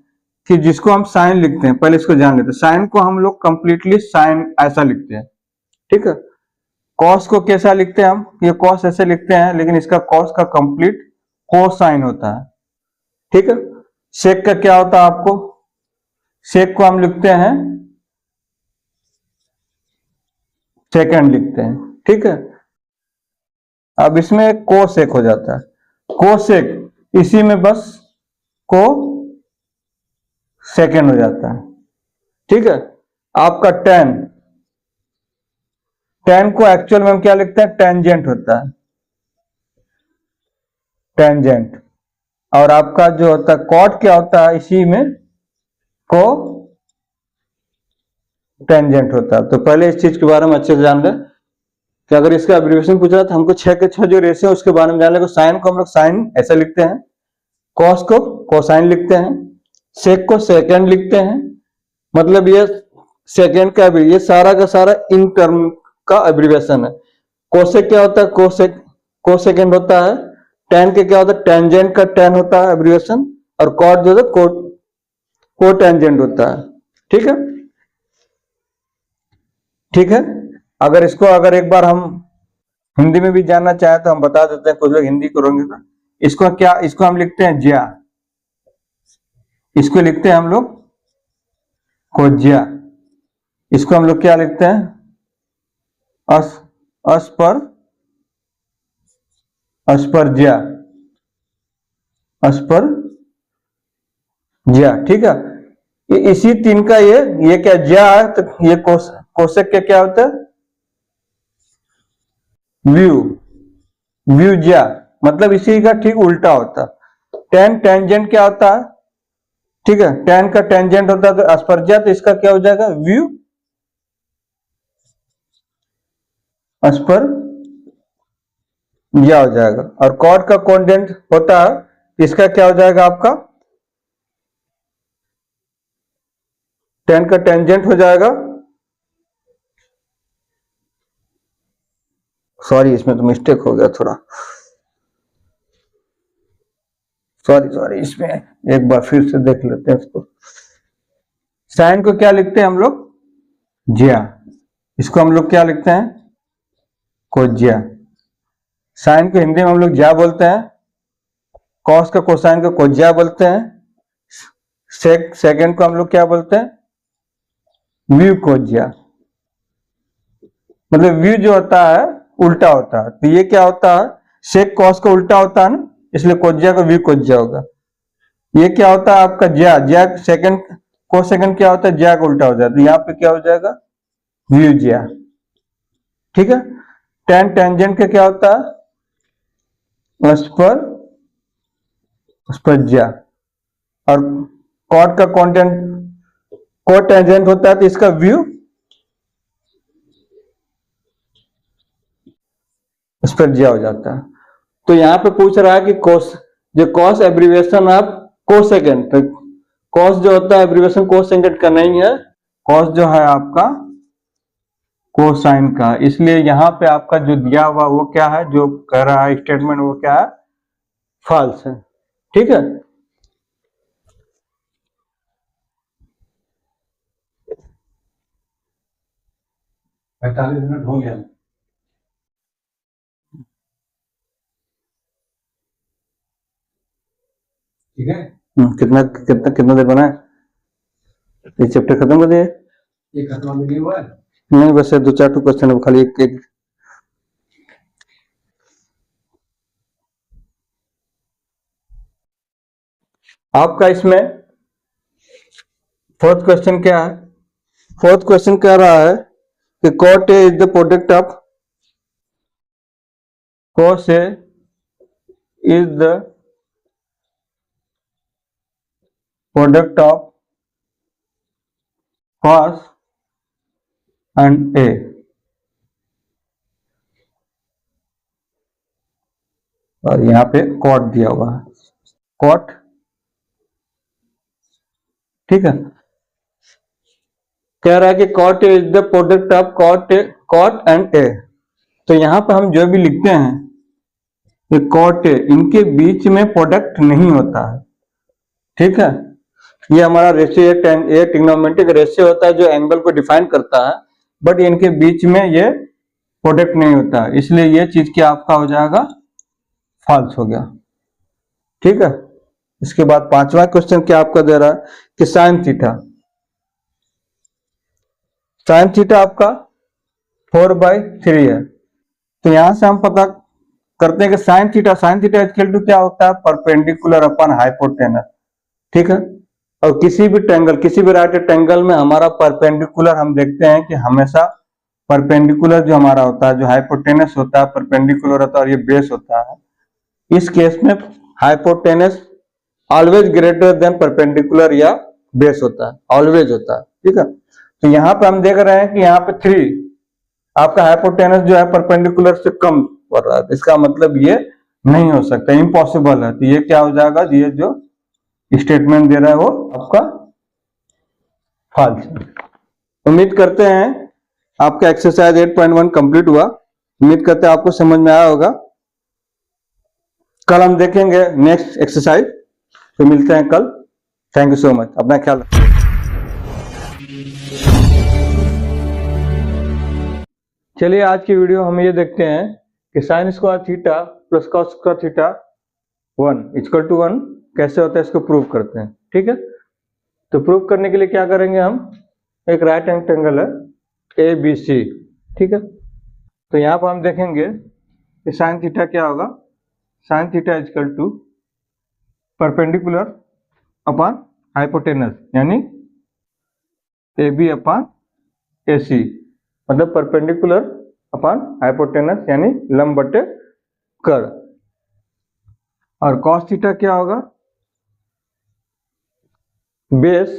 कि जिसको हम साइन लिखते हैं, पहले इसको जान लेते हैं। साइन को हम लोग कंप्लीटली साइन ऐसा लिखते हैं। ठीक है, कॉस को कैसा लिखते हैं हम, ये कॉस ऐसे लिखते हैं, लेकिन इसका कॉस का कंप्लीट कोसाइन होता है। ठीक है, सेक का क्या होता है आपको, सेक को हम लिखते हैं सेकेंड लिखते हैं। ठीक है, अब इसमें कोसेक हो जाता है, कोसेक इसी में बस को सेकेंड हो जाता है। ठीक है, आपका टेन, टेन को एक्चुअल में हम क्या लिखते हैं, टेंजेंट होता है, टेंजेंट। और आपका जो होता है कॉट क्या होता है, इसी में को टेंजेंट होता है। तो पहले इस चीज के बारे में अच्छे से जान ले कि अगर इसका एब्रिविएशन पूछ रहा था हमको 6 के 6 जो रेशियो उसके बारे में जान ले। साइन को हम लोग साइन ऐसा लिखते हैं, कॉस को कोसाइन लिखते हैं, सेक को सेकेंड लिखते हैं। मतलब ये सेकेंड का भी ये सारा का सारा इन टर्म का एब्रिविएशन है। कोसेक क्या होता है, कोसेक कोसेकेंड होता है। टेन के क्या होता है, टेंजेंट का टेन होता है एब्रिविएशन। और कॉट जो है को टेंजेंट होता है। ठीक है, ठीक है। अगर इसको अगर एक बार हम हिंदी में भी जानना चाहे तो हम बता देते हैं, कुछ लोग हिंदी करेंगे तो इसको क्या, इसको हम लिखते हैं ज्या, इसको लिखते हैं हम लोग कोज्या। इसको हम लोग क्या लिखते हैं, अस्पर्ज्या, अस्पर्ज्या। ठीक है, इसी तीन का ये क्या ज्या है, तो ये कोशक के क्या होता है, व्यू, व्यू ज्या, मतलब इसी का ठीक उल्टा होता है। टेन टेंजेंट क्या होता है, ठीक है, टेन का टेंजेंट होता है तो अस्पर्ज्या, तो इसका क्या हो जाएगा, व्यू अस्पर्ज्या हो जाएगा। और कॉट का कॉन्टेंट होता है, इसका क्या हो जाएगा आपका, टेन का टेंजेंट हो जाएगा, सॉरी इसमें तो मिस्टेक हो गया थोड़ा, सॉरी इसमें एक बार फिर से देख लेते हैं इसको। साइन को क्या लिखते हैं हम लोग, ज्या, इसको हम लोग क्या लिखते हैं, कोज्या। साइन को हिंदी में हम लोग ज्या बोलते हैं, कॉस का कोसाइन को कोज्या बोलते हैं, सेकेंड को हम लोग क्या बोलते हैं, व्यू कोज्या। मतलब व्यू जो होता है उल्टा होता है, तो ये क्या होता है, सेक कॉस को उल्टा होता है ना, इसलिए कोज्या को व्यू कोज्या होगा। ये क्या होता है आपका ज्या, ज्या सेकंड को सेकंड क्या होता है, ज्या को उल्टा हो जाता है, यहाँ पे क्या हो जाएगा, व्यू ज्या। ठीक है, टेन टेंजेंट का क्या होता है, अस्पर्ज्या। और कॉट का कॉन्टेंट को टेंजेंट होता है, तो इसका व्यू अस्पर्ज्या हो जाता है। तो यहां पे पूछ रहा है कि कॉस, जो कॉस एब्रिविएशन ऑफ कोसेकेंड, तो कॉस जो होता है एब्रिविएशन कोसेकेंड का नहीं है, कॉस जो है आपका कोसाइन का। इसलिए यहां पे आपका जो दिया हुआ वो क्या है, जो कह रहा है स्टेटमेंट, वो क्या है, फॉल्स है। ठीक है, पैंतालीस मिनट हो गया। ठीक है, कितना कितना कितना देर बना है, ये चैप्टर खत्म कर दिए, ये खत्म नहीं हुआ है, नहीं बस 2-4 क्वेश्चन है खाली, एक आपका इसमें फोर्थ क्वेश्चन क्या है, फोर्थ क्वेश्चन कह रहा है कि cot A is the product of cos A is the product of cos and A. और यहाँ पे cot दिया हुआ है, cot, ठीक है। कह रहा है कि cot is the product of cot and A. तो यहाँ पे हम जो भी लिखते हैं ये cot ए, इनके बीच में प्रोडक्ट नहीं होता है, ठीक है। ये हमारा रेशियो ये ट्रिग्नोमेट्रिक रेशियो होता है जो एंगल को डिफाइन करता है, बट इनके बीच में ये प्रोडक्ट नहीं होता, इसलिए ये चीज क्या आपका हो जाएगा, फॉल्स हो गया, ठीक है। इसके बाद पांचवा क्वेश्चन क्या आपका दे रहा है कि साइन थीटा आपका 4/3 है। तो यहां से हम पता करते हैं कि साइन थीटा इक्वल टू क्या होता है, परपेंडिकुलर अपन हाइपोटेनस, ठीक है। और किसी भी राइट ट्रायंगल में हमारा परपेंडिकुलर हम देखते हैं कि हमेशा परपेंडिकुलर जो हमारा होता है, जो हाइपोटेनस होता है परपेंडिकुलर होता है और ये बेस होता है। इस केस में hypotenuse always greater than perpendicular या बेस होता है, ऑलवेज होता है, ठीक है। तो यहाँ पे हम देख रहे हैं कि यहाँ पे 3 आपका हाइपोटेनस जो है परपेंडिकुलर से कम पड़ रहा है, इसका मतलब ये नहीं हो सकता, इम्पॉसिबल है। तो ये क्या हो जाएगा, ये जो स्टेटमेंट दे रहा है वो आपका फॉल्स। उम्मीद करते हैं आपका एक्सरसाइज 8.1 कंप्लीट हुआ। उम्मीद करते हैं आपको समझ में आया होगा। कल हम देखेंगे नेक्स्ट एक्सरसाइज, तो मिलते हैं कल। थैंक यू सो मच, अपना ख्याल रखिए। चलिए आज की वीडियो हम ये देखते हैं कि sine square theta plus cos square theta 1 कैसे होता है, इसको प्रूव करते हैं, ठीक है। तो प्रूव करने के लिए क्या करेंगे हम, एक राइट एंगल है ABC, ठीक है। तो यहाँ पर हम देखेंगे कि साइन थीटा क्या होगा, sine theta equal to perpendicular upon hypotenuse, यानी AB अपॉन AC, मतलब परपेंडिकुलर अपॉन हाइपोटेनस यानी लंब बटे कर्ण। और कॉस थीटा क्या होगा, बेस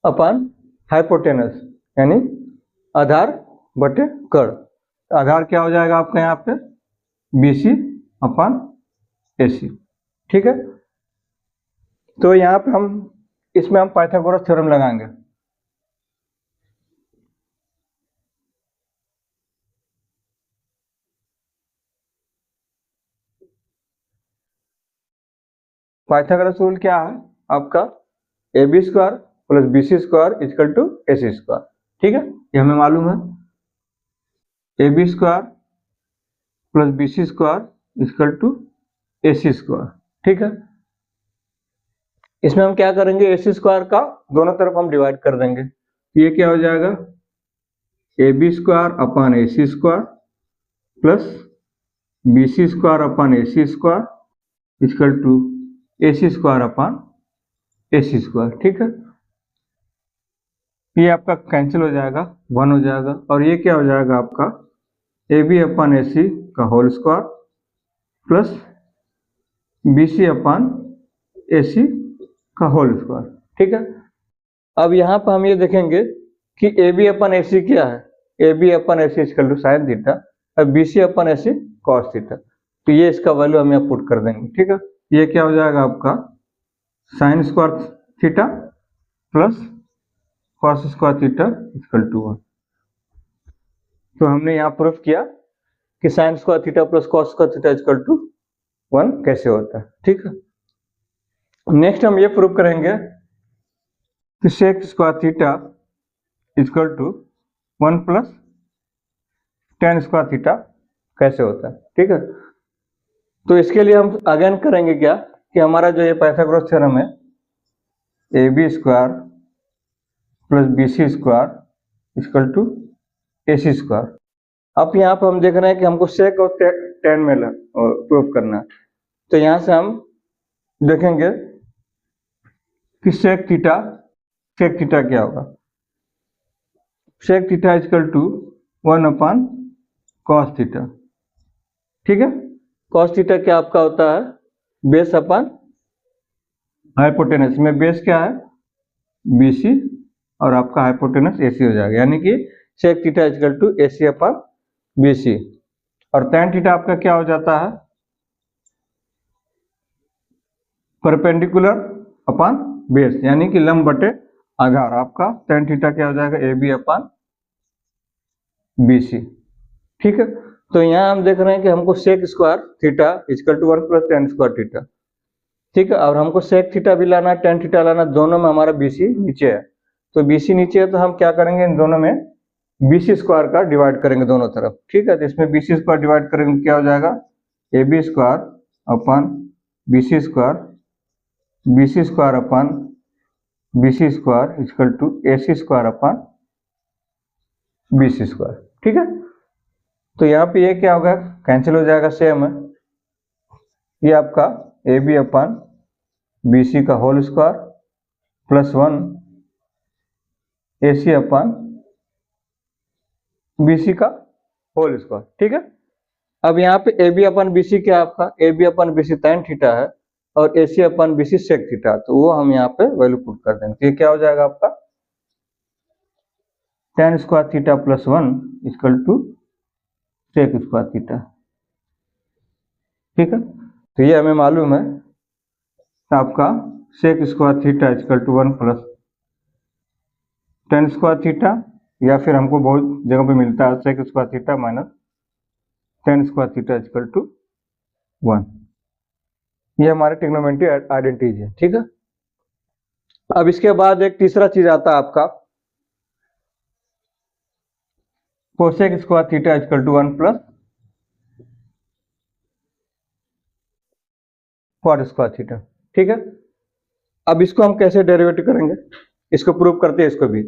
अपॉन हाइपोटेनस यानी आधार बटे कर्ण। आधार क्या हो जाएगा आपका यहाँ पे, BC अपॉन AC, ठीक है। तो यहाँ पे हम इसमें हम पाइथागोरस थ्योरम लगाएंगे। पाइथागोरस रूल क्या है आपका, AB square plus BC square equal to AC square, ठीक है। ये हमें मालूम है, AB square plus BC square equal to AC square, ठीक है। इसमें हम क्या करेंगे, AC स्क्वायर का दोनों तरफ हम डिवाइड कर देंगे। ये क्या हो जाएगा, AB square upon AC square plus BC square upon AC square equal to AC square upon AC square, ठीक है। ये आपका कैंसिल हो जाएगा, 1 हो जाएगा। और ये क्या हो जाएगा आपका, AB अपॉन AC का whole square plus BC upon AC का होल स्क्वायर, ठीक है। अब यहाँ पर हम ये देखेंगे कि AB अपॉन AC क्या है, AB upon AC equal to sine theta और BC upon AC cos theta. तो ये इसका वैल्यू हम यहाँ पुट कर देंगे, ठीक है। ये क्या हो जाएगा आपका sine square theta plus cos square theta equal to 1। तो हमने यहाँ प्रूफ किया कि sine square theta plus cos square theta equal to 1 कैसे होता है, ठीक है। नेक्स्ट हम ये प्रूफ करेंगे कि sec square theta equal to 1 plus tan square theta कैसे होता है, ठीक है। तो इसके लिए हम अगेन करेंगे क्या कि हमारा जो ये पाइथागोरस थ्योरम है, AB square plus BC square equal to AC square. अब यहाँ पर हम देख रहे हैं कि हमको सेक और टेन में प्रूफ करना है। तो यहाँ से हम देखेंगे कि सेक थीटा क्या होगा, sec theta equal to 1 upon cos theta, ठीक है। कॉस थीटा क्या आपका होता है, बेस अपन हाइपोटेनस में बेस क्या है BC और आपका हाइपोटेनस AC हो जाएगा, यानी कि sec theta equal to AC upon BC। और tan थीटा आपका क्या हो जाता है, परपेंडिकुलर अपन बेस, यानी कि लंब बटे आधार। आपका tan थीटा क्या हो जाएगा, AB अपन BC। ठीक है, तो यहाँ हम देख रहे हैं कि हमको sec square theta equal to 1 plus tan square theta. ठीक है, और हमको सेक थीटा भी लाना है, tan थीटा लाना, दोनों में हमारा BC नीचे है। तो BC नीचे है तो हम क्या करेंगे, इन दोनों में BC स्क्वायर का डिवाइड करेंगे दोनों तरफ। ठीक है, तो इसमें BC स्क्वायर डिवाइड करेंगे क्या हो जाएगा, AB square upon BC square, BC square upon BC square equal to AC square upon BC square. ठीक है, तो यहाँ पे ये क्या होगा, कैंसिल हो जाएगा, सेम है। ये आपका AB अपन BC का whole square plus 1 AC upon BC का होल स्क्वायर। ठीक है, अब यहाँ पे AB अपन BC क्या आपका, AB अपन BC tan थीटा है और AC upon BC sec theta, तो वो हम यहाँ पे वैल्यू पुट कर देंगे। तो ये क्या हो जाएगा आपका, tan square theta plus 1 equal to sec square theta. ठीक है, तो ये हमें मालूम है आपका sec square theta equal to 1 plus tan square theta, या फिर हमको बहुत जगह पे मिलता है sec square theta minus tan square theta equal to 1। ये हमारे ट्रिग्नोमेट्री आइडेंटिटीज है। ठीक है, अब इसके बाद एक तीसरा चीज आता है आपका cosec square theta equal to 1 plus cot square theta. ठीक है, अब इसको हम कैसे डेरिवेटिव करेंगे, इसको प्रूव करते हैं इसको भी।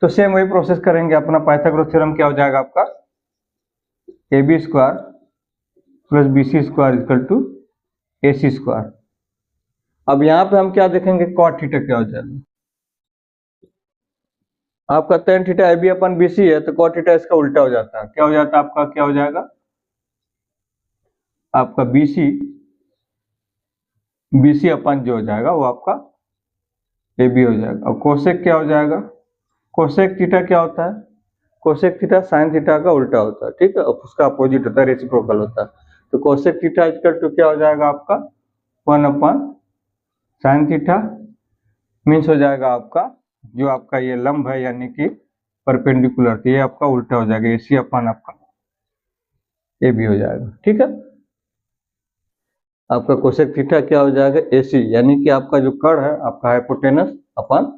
तो सेम वही प्रोसेस करेंगे, अपना पाइथागोरस थ्योरम क्या हो जाएगा आपका, AB square plus BC square equal to AC square. अब यहाँ पे हम क्या देखेंगे, कॉट थीटा क्या हो जाएगा, आपका tan थीटा AB अपन BC है, तो कॉट थीटा इसका उल्टा हो जाता है। क्या हो जाता है आपका, क्या हो जाएगा आपका BC अपन जो हो जाएगा वो आपका AB हो जाएगा। और कोसेक क्या हो जाएगा, कोसेक थीटा क्या होता है, कोसेक थीटा साइन थीटा का उल्टा होता है। ठीक है, उसका अपोजिट होता है, रेसिप्रोकल होता है। तो कोसेक थीटा इक्वल टू क्या हो जाएगा आपका 1 अपन साइन थीटा, मीन्स हो जाएगा आपका जो आपका ये लंब है यानी कि परपेंडिकुलर, ये आपका उल्टा हो जाएगा, AC अपन आपका AB हो जाएगा। ठीक है, आपका कोसेक थीटा क्या हो जाएगा AC, यानी कि आपका जो कर्ण है आपका हाइपोटेनस अपन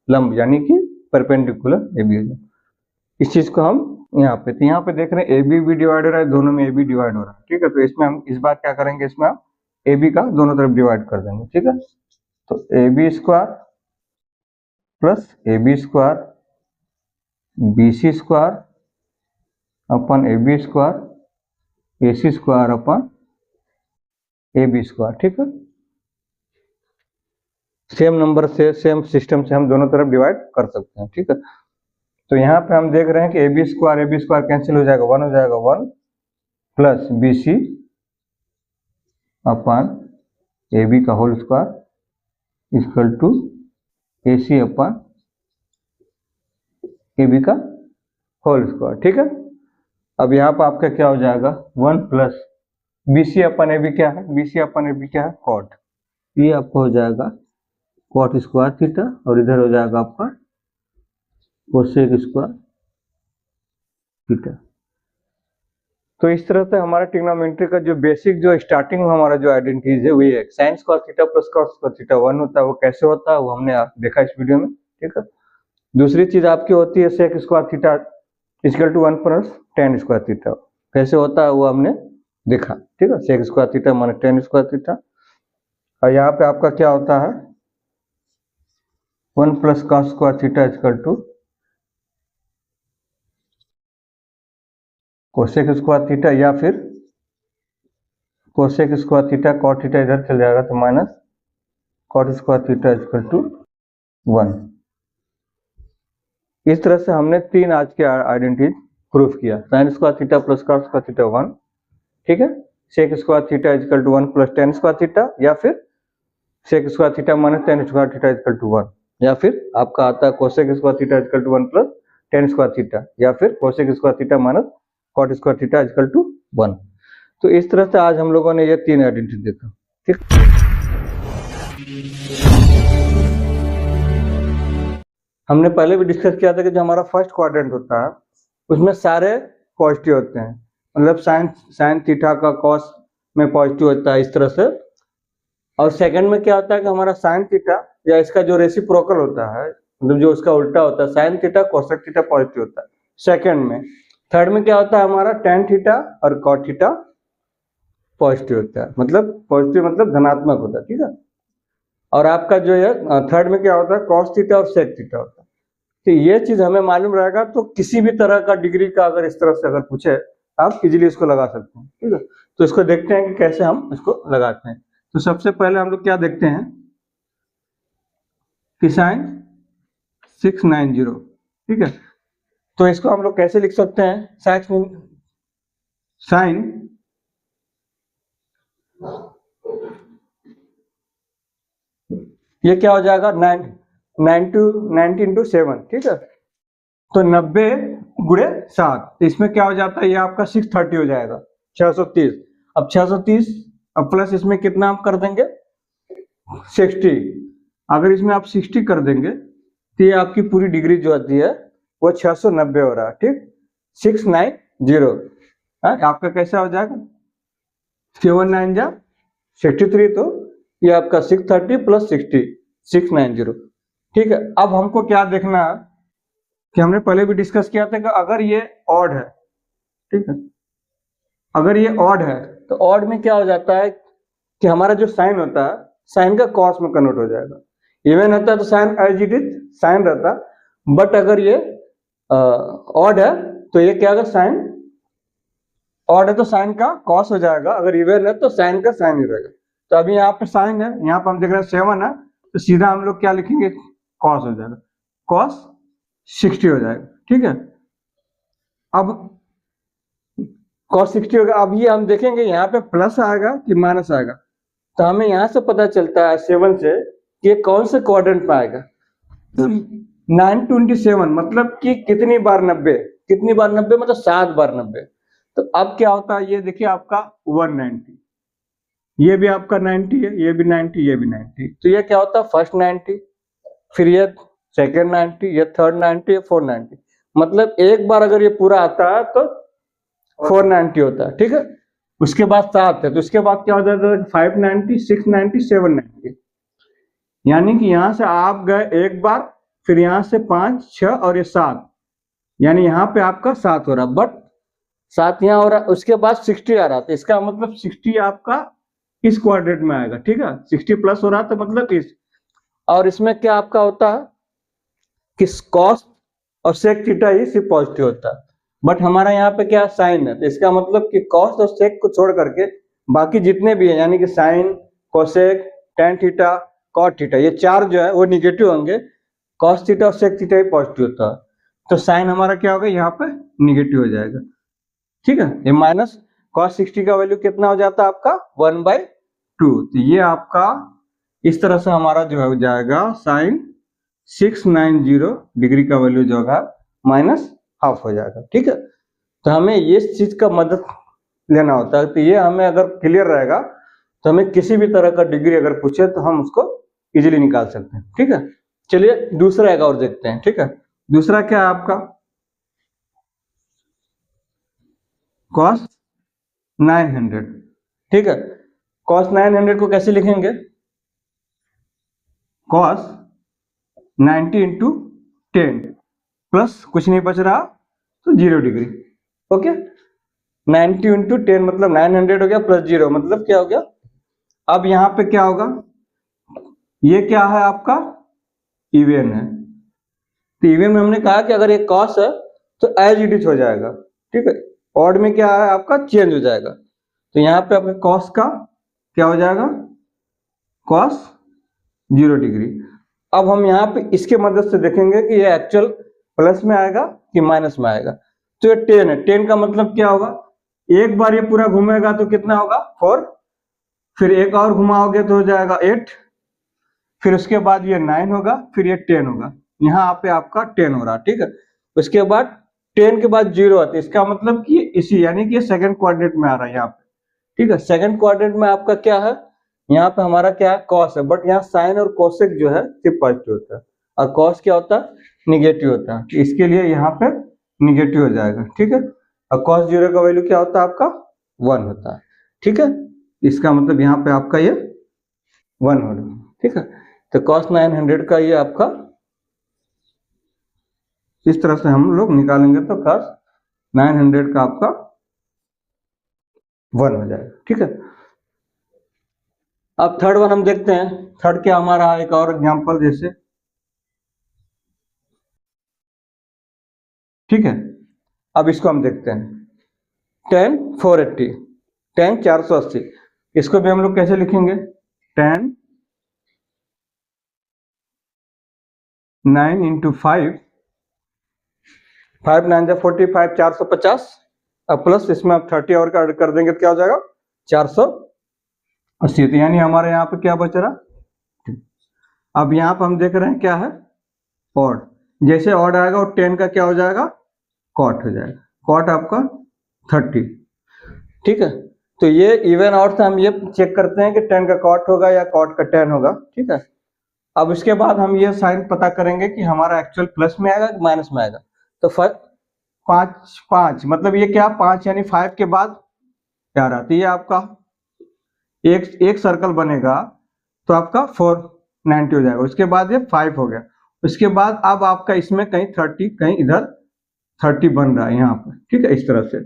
लंब यानी कि परपेंडिकुलर AB हो जाएगा। इस चीज को हम यहाँ पे, तो यहाँ पे देख रहे हैं AB भी डिवाइड हो रहा है, दोनों में AB डिवाइड हो रहा है। ठीक है, तो इसमें हम इस बार क्या करेंगे, इसमें हम AB का दोनों तरफ डिवाइड कर देंगे। ठीक है, तो AB square plus AB square BC square अपन AB स्क्वायर AC स्क्वायर अपन AB स्क्वायर। ठीक है, सेम नंबर से सेम सिस्टम से हम दोनों तरफ डिवाइड कर सकते हैं। ठीक है, तो यहाँ पे हम देख रहे हैं कि AB स्क्वायर कैंसिल हो जाएगा, 1 हो जाएगा, 1 प्लस BC अपन AB का whole square equal to AC upon AB का होल स्क्वायर। ठीक है, अब यहाँ पर आपका क्या हो जाएगा 1 प्लस BC अपन AB क्या है, BC अपन AB क्या है कॉट, ये आपको हो जाएगा कॉट स्क्वायर थीटा, और इधर हो जाएगा आपका कोसेक स्क्वायर थीटा। तो इस तरह से हमारा ट्रिग्नोमेट्री का जो बेसिक जो स्टार्टिंग में हमारा जो आइडेंटिटीज है वही है, sine square theta plus cos square theta 1 होता है, वो कैसे होता है वो हमने देखा इस वीडियो में। ठीक है, दूसरी चीज आपकी होती है sec square theta equal to 1 plus tan square theta, कैसे होता है वो हमने देखा। ठीक है, सेक स्क्वायर थीटा माने tan स्क्वायर थीटा, और यहाँ पे आपका क्या होता है 1 plus cos square theta equal to cosec square theta, या फिर cosec square theta cot theta इधर चल जाएगा तो minus cot square theta equal to 1। इस तरह से हमने 3 आज के आइडेंटिटी प्रूफ किया, sine square theta plus cot square theta 1। ठीक है, sec square theta equal to 1 plus tan square theta, या फिर sec square theta minus tan square theta equal to 1, या फिर आपका आता है cosec square theta equal to 1 plus tan square theta, या फिर cosec square theta minus cot square theta equal to 1। तो इस तरह से आज हम लोगों ने ये तीन आइडेंटिटी देखा। ठीक, हमने पहले भी डिस्कस किया था कि जो हमारा फर्स्ट क्वाड्रेंट होता है उसमें सारे पॉजिटिव होते हैं, मतलब साइन थीटा का कॉस में पॉजिटिव होता है इस तरह से। और सेकंड में क्या होता है कि हमारा साइन थीटा या इसका जो रेसिप्रोकल होता है, मतलब जो उसका उल्टा होता है, sine theta cosec theta positive होता है सेकंड में। थर्ड में क्या होता है हमारा टेन थीटा और कॉट थीटा पॉजिटिव होता है, मतलब पॉजिटिव मतलब धनात्मक होता है। ठीक है, और आपका जो है थर्ड में क्या होता है कॉस थीटा और सेक थीटा होता है। तो ये चीज हमें मालूम रहेगा तो किसी भी तरह का डिग्री का अगर इस तरह से अगर पूछे आप इजीली इसको लगा सकते हैं। ठीक है, तो इसको देखते हैं कि कैसे हम इसको लगाते हैं। तो सबसे पहले हम लोग क्या देखते हैं कि साइन 690। ठीक है, तो इसको हम लोग कैसे लिख सकते हैं, साइन ये क्या हो जाएगा 90 इंटू 7। ठीक है, तो 90 गुणे 7, तो इसमें क्या हो जाता है ये आपका 630 हो जाएगा 630। अब 630 अब प्लस इसमें कितना आप कर देंगे 60। अगर इसमें आप 60 कर देंगे तो ये आपकी पूरी डिग्री जो आती है वो 690 हो रहा है। ठीक, 690 आपका कैसा हो जाएगा 7 9 जा 63, तो ये आपका 630 प्लस 60 690। ठीक है, अब हमको क्या देखना है कि हमने पहले भी डिस्कस किया था कि अगर ये ऑड है, ठीक है, अगर ये ऑड है तो ऑड में क्या हो जाता है कि हमारा जो साइन होता है साइन का कॉस में कन्वर्ट हो जाएगा। इवन होता है तो sine as it is sine रहता, बट अगर ये ऑड है तो ये क्या होगा साइन, ऑड है तो साइन का कॉस हो जाएगा, अगर इवन है तो साइन का साइन ही रहेगा। तो अभी यहाँ पे साइन है, यहाँ पे हम देख रहे हैं 7 है, तो सीधा हम लोग क्या लिखेंगे कॉस हो जाएगा, कॉस 60 हो जाएगा। ठीक है, अब कॉस 60 होगा। अब ये हम देखेंगे यहाँ पे प्लस आएगा कि माइनस आएगा, तो हमें यहाँ से पता चलता है 7 से कि ये कौन से क्वाड्रेंट में आएगा। 927 मतलब कि कितनी बार 90, कितनी बार 90 मतलब 7 बार 90। तो अब क्या होता है ये देखिए आपका 190, ये भी आपका 90 है, ये भी 90, ये भी 90, तो ये क्या होता है फर्स्ट 90, फिर ये सेकेंड 90, ये थर्ड 90, ये 490, मतलब एक बार अगर ये पूरा आता है तो 490 होता है। ठीक है, उसके बाद 7 है तो उसके बाद क्या हो जाता है 590 690 790, यानी कि यहां से आप गए एक बार, फिर यहां से 5 6 और ये 7, यानी यहाँ पे आपका 7 हो रहा, बट 7 यहाँ हो रहा, उसके बाद 60 आ रहा, तो इसका मतलब 60 आपका इस क्वाड्रेंट में आएगा। ठीक है, 60 प्लस हो रहा तो मतलब इस, और इसमें क्या आपका होता है कि कॉस और सेक थीटा ही सिर्फ पॉजिटिव होता है, बट हमारा यहाँ पे क्या साइन है, तो इसका मतलब कि कॉस और सेक को छोड़ करके बाकी जितने भी है, यानी कि sine cosec tan theta cot theta, ये चार जो है वो निगेटिव होंगे, कॉस थीटा और सेक थीटा ही पॉजिटिव होता है, तो साइन हमारा क्या होगा यहाँ पे निगेटिव हो जाएगा। ठीक है, ये माइनस कॉस 60 का वैल्यू कितना हो जाता है आपका 1/2, तो ये आपका इस तरह से हमारा जो है हो जाएगा साइन 690 डिग्री का वैल्यू जो होगा माइनस हाफ हो जाएगा। ठीक है, तो हमें ये चीज का मदद लेना होता है, तो ये हमें अगर क्लियर रहेगा तो हमें किसी भी तरह का डिग्री अगर पूछे तो हम उसको इजीली निकाल सकते हैं। ठीक है, चलिए दूसरा एक और देखते हैं। ठीक है, दूसरा क्या है आपका कॉस 900। ठीक है, कॉस 900 को कैसे लिखेंगे, कॉस 90 इंटू 10 प्लस कुछ नहीं बच रहा तो 0 डिग्री। ओके, 90 इंटू 10 मतलब 900 हो गया प्लस 0 मतलब क्या हो गया। अब यहाँ पे क्या होगा, ये क्या है आपका इवन है, तो इवन में हमने कहा कि अगर ये कॉस है तो एज इट इज हो जाएगा। ठीक है, ऑड में क्या है आपका चेंज हो जाएगा, तो यहाँ पे आपका कॉस का क्या हो जाएगा कॉस 0 डिग्री। अब हम यहाँ पे इसके मदद से देखेंगे कि ये एक्चुअल प्लस में आएगा कि माइनस में आएगा, तो ये 10 है, 10 का मतलब क्या होगा एक बार ये पूरा घूमेगा तो कितना होगा 4, फिर एक और घुमाओगे तो हो जाएगा 8, फिर उसके बाद ये 9 होगा, फिर ये 10 होगा। यहाँ पे आपका 10 हो रहा, ठीक है। उसके बाद 10 के बाद 0 आता है, इसका मतलब कि इसी यानी कि सेकंड क्वाड्रेंट में आ रहा है यहाँ पे, ठीक है। सेकंड क्वाड्रेंट में आपका क्या है, यहाँ पे हमारा क्या है कॉस है, बट यहाँ साइन और कोसेक जो है सिर्फ पॉजिटिव होता है, और कॉस क्या होता है निगेटिव होता है, इसके लिए यहाँ पे निगेटिव हो जाएगा, ठीक है। और कॉस 0 का वैल्यू क्या होता है आपका 1 होता है, ठीक है। इसका मतलब यहाँ पे आपका ये 1 हो रहा है, ठीक है। तो cos 900 का ये आपका इस तरह से हम लोग निकालेंगे तो cos 900 का आपका 1 हो जाएगा, ठीक है। अब थर्ड वन हम देखते हैं। थर्ड क्या हमारा एक और एग्जांपल जैसे, ठीक है। अब इसको हम देखते हैं tan 480, tan 480, इसको भी हम लोग कैसे लिखेंगे, tan 9 इंटू 5, 5 9 जा 45, 450, अब प्लस इसमें आप 30 और कर देंगे तो क्या हो जाएगा 480, तो यानी हमारे यहाँ पे क्या बच रहा। अब यहाँ पे हम देख रहे हैं क्या है ऑड, जैसे ऑड आएगा और 10 का क्या हो जाएगा कॉट हो जाएगा, कॉट आपका 30, ठीक है। तो ये इवन ऑड से हम ये चेक करते हैं कि 10 का कॉट होगा या कॉट का 10 होगा, ठीक है। अब इसके बाद हम ये साइन पता करेंगे कि हमारा एक्चुअल प्लस में आएगा कि माइनस में आएगा। तो 5 मतलब ये क्या 5 यानी 5 के बाद क्या रहा, तो ये आपका एक सर्कल बनेगा तो आपका 490 हो जाएगा, उसके बाद ये 5 हो गया, उसके बाद अब आपका इसमें कहीं 30 कहीं इधर 30 बन रहा है यहाँ पर, ठीक है, इस तरह से।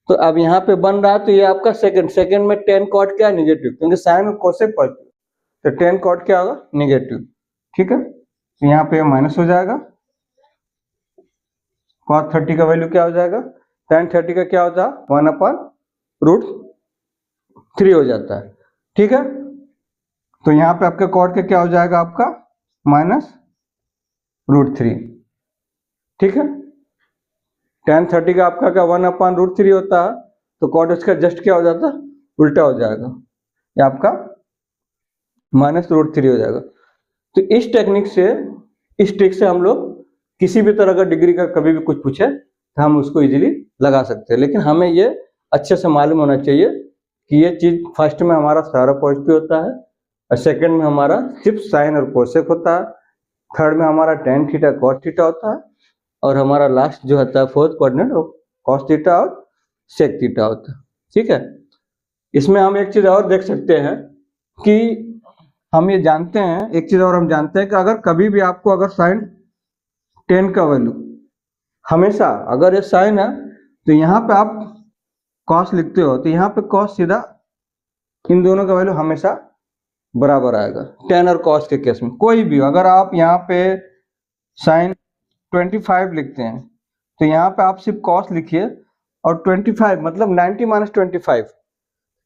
तो अब यहाँ पे बन रहा है तो ये आपका सेकंड में 10 कॉट क्या है निगेटिव, क्योंकि साइन और कोसेक पॉजिटिव, तो 10 कॉट क्या होगा निगेटिव, ठीक है। तो यहाँ पे माइनस हो जाएगा, cos 30 का वैल्यू क्या हो जाएगा, tan 30 का क्या होता है 1/√3 हो जाता है, ठीक है। तो यहाँ पे आपके cot का क्या हो जाएगा आपका -√3, ठीक है। tan 30 का आपका क्या 1/√3 होता है, तो cot उसका जस्ट क्या हो जाता है उल्टा हो जाएगा, ये आपका -√3 हो जाएगा। तो इस टेक्निक से, इस ट्रिक से हम लोग किसी भी तरह का डिग्री का कभी भी कुछ पूछे तो हम उसको इजीली लगा सकते हैं, लेकिन हमें ये अच्छे से मालूम होना चाहिए कि ये चीज फर्स्ट में हमारा सारा पॉजिटिव होता है, और सेकंड में हमारा सिर्फ साइन और कोसेक होता है, थर्ड में हमारा tan थीटा cot थीटा होता है, और हमारा लास्ट जो होता है फोर्थ कोऑर्डिनेट वो cos थीटा और sec थीटा होता है, ठीक है। इसमें हम एक चीज और देख सकते हैं कि हम ये जानते हैं, एक चीज और हम जानते हैं कि अगर कभी भी आपको अगर साइन 10 का वैल्यू हमेशा अगर ये साइन है तो यहाँ पे आप कॉस लिखते हो तो यहाँ पे कॉस सीधा इन दोनों का वैल्यू हमेशा बराबर आएगा, 10 और कॉस के केस में कोई भी अगर आप यहाँ पे साइन 25 लिखते हैं तो यहाँ पे आप सिर्फ कॉस लिखिए, और 25 मतलब 90 - 25,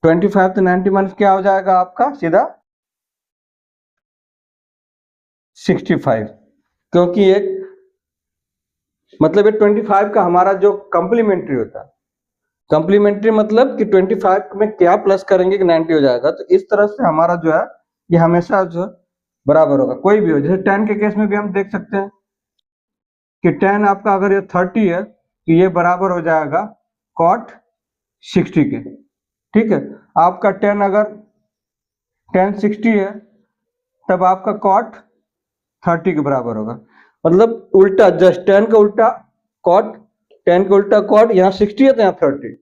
25 तो 90 माइनस क्या हो जाएगा आपका सीधा 65, क्योंकि एक मतलब ये 25 का हमारा जो कॉम्प्लीमेंट्री होता है, कॉम्प्लीमेंट्री मतलब कि 25 में क्या प्लस करेंगे कि 90 हो जाएगा, तो इस तरह से हमारा जो है ये हमेशा जो है बराबर होगा कोई भी हो। जैसे 10 के केस में भी हम देख सकते हैं कि 10 आपका अगर ये 30 है तो ये बराबर हो जाएगा cot 60 के, ठीक है। आपका 10 अगर tan 60 है तब आपका cot 30 के बराबर होगा, मतलब उल्टा जस्ट 10 का उल्टा cot, 10 का उल्टा cot, यहाँ 60 है तो यहाँ 30,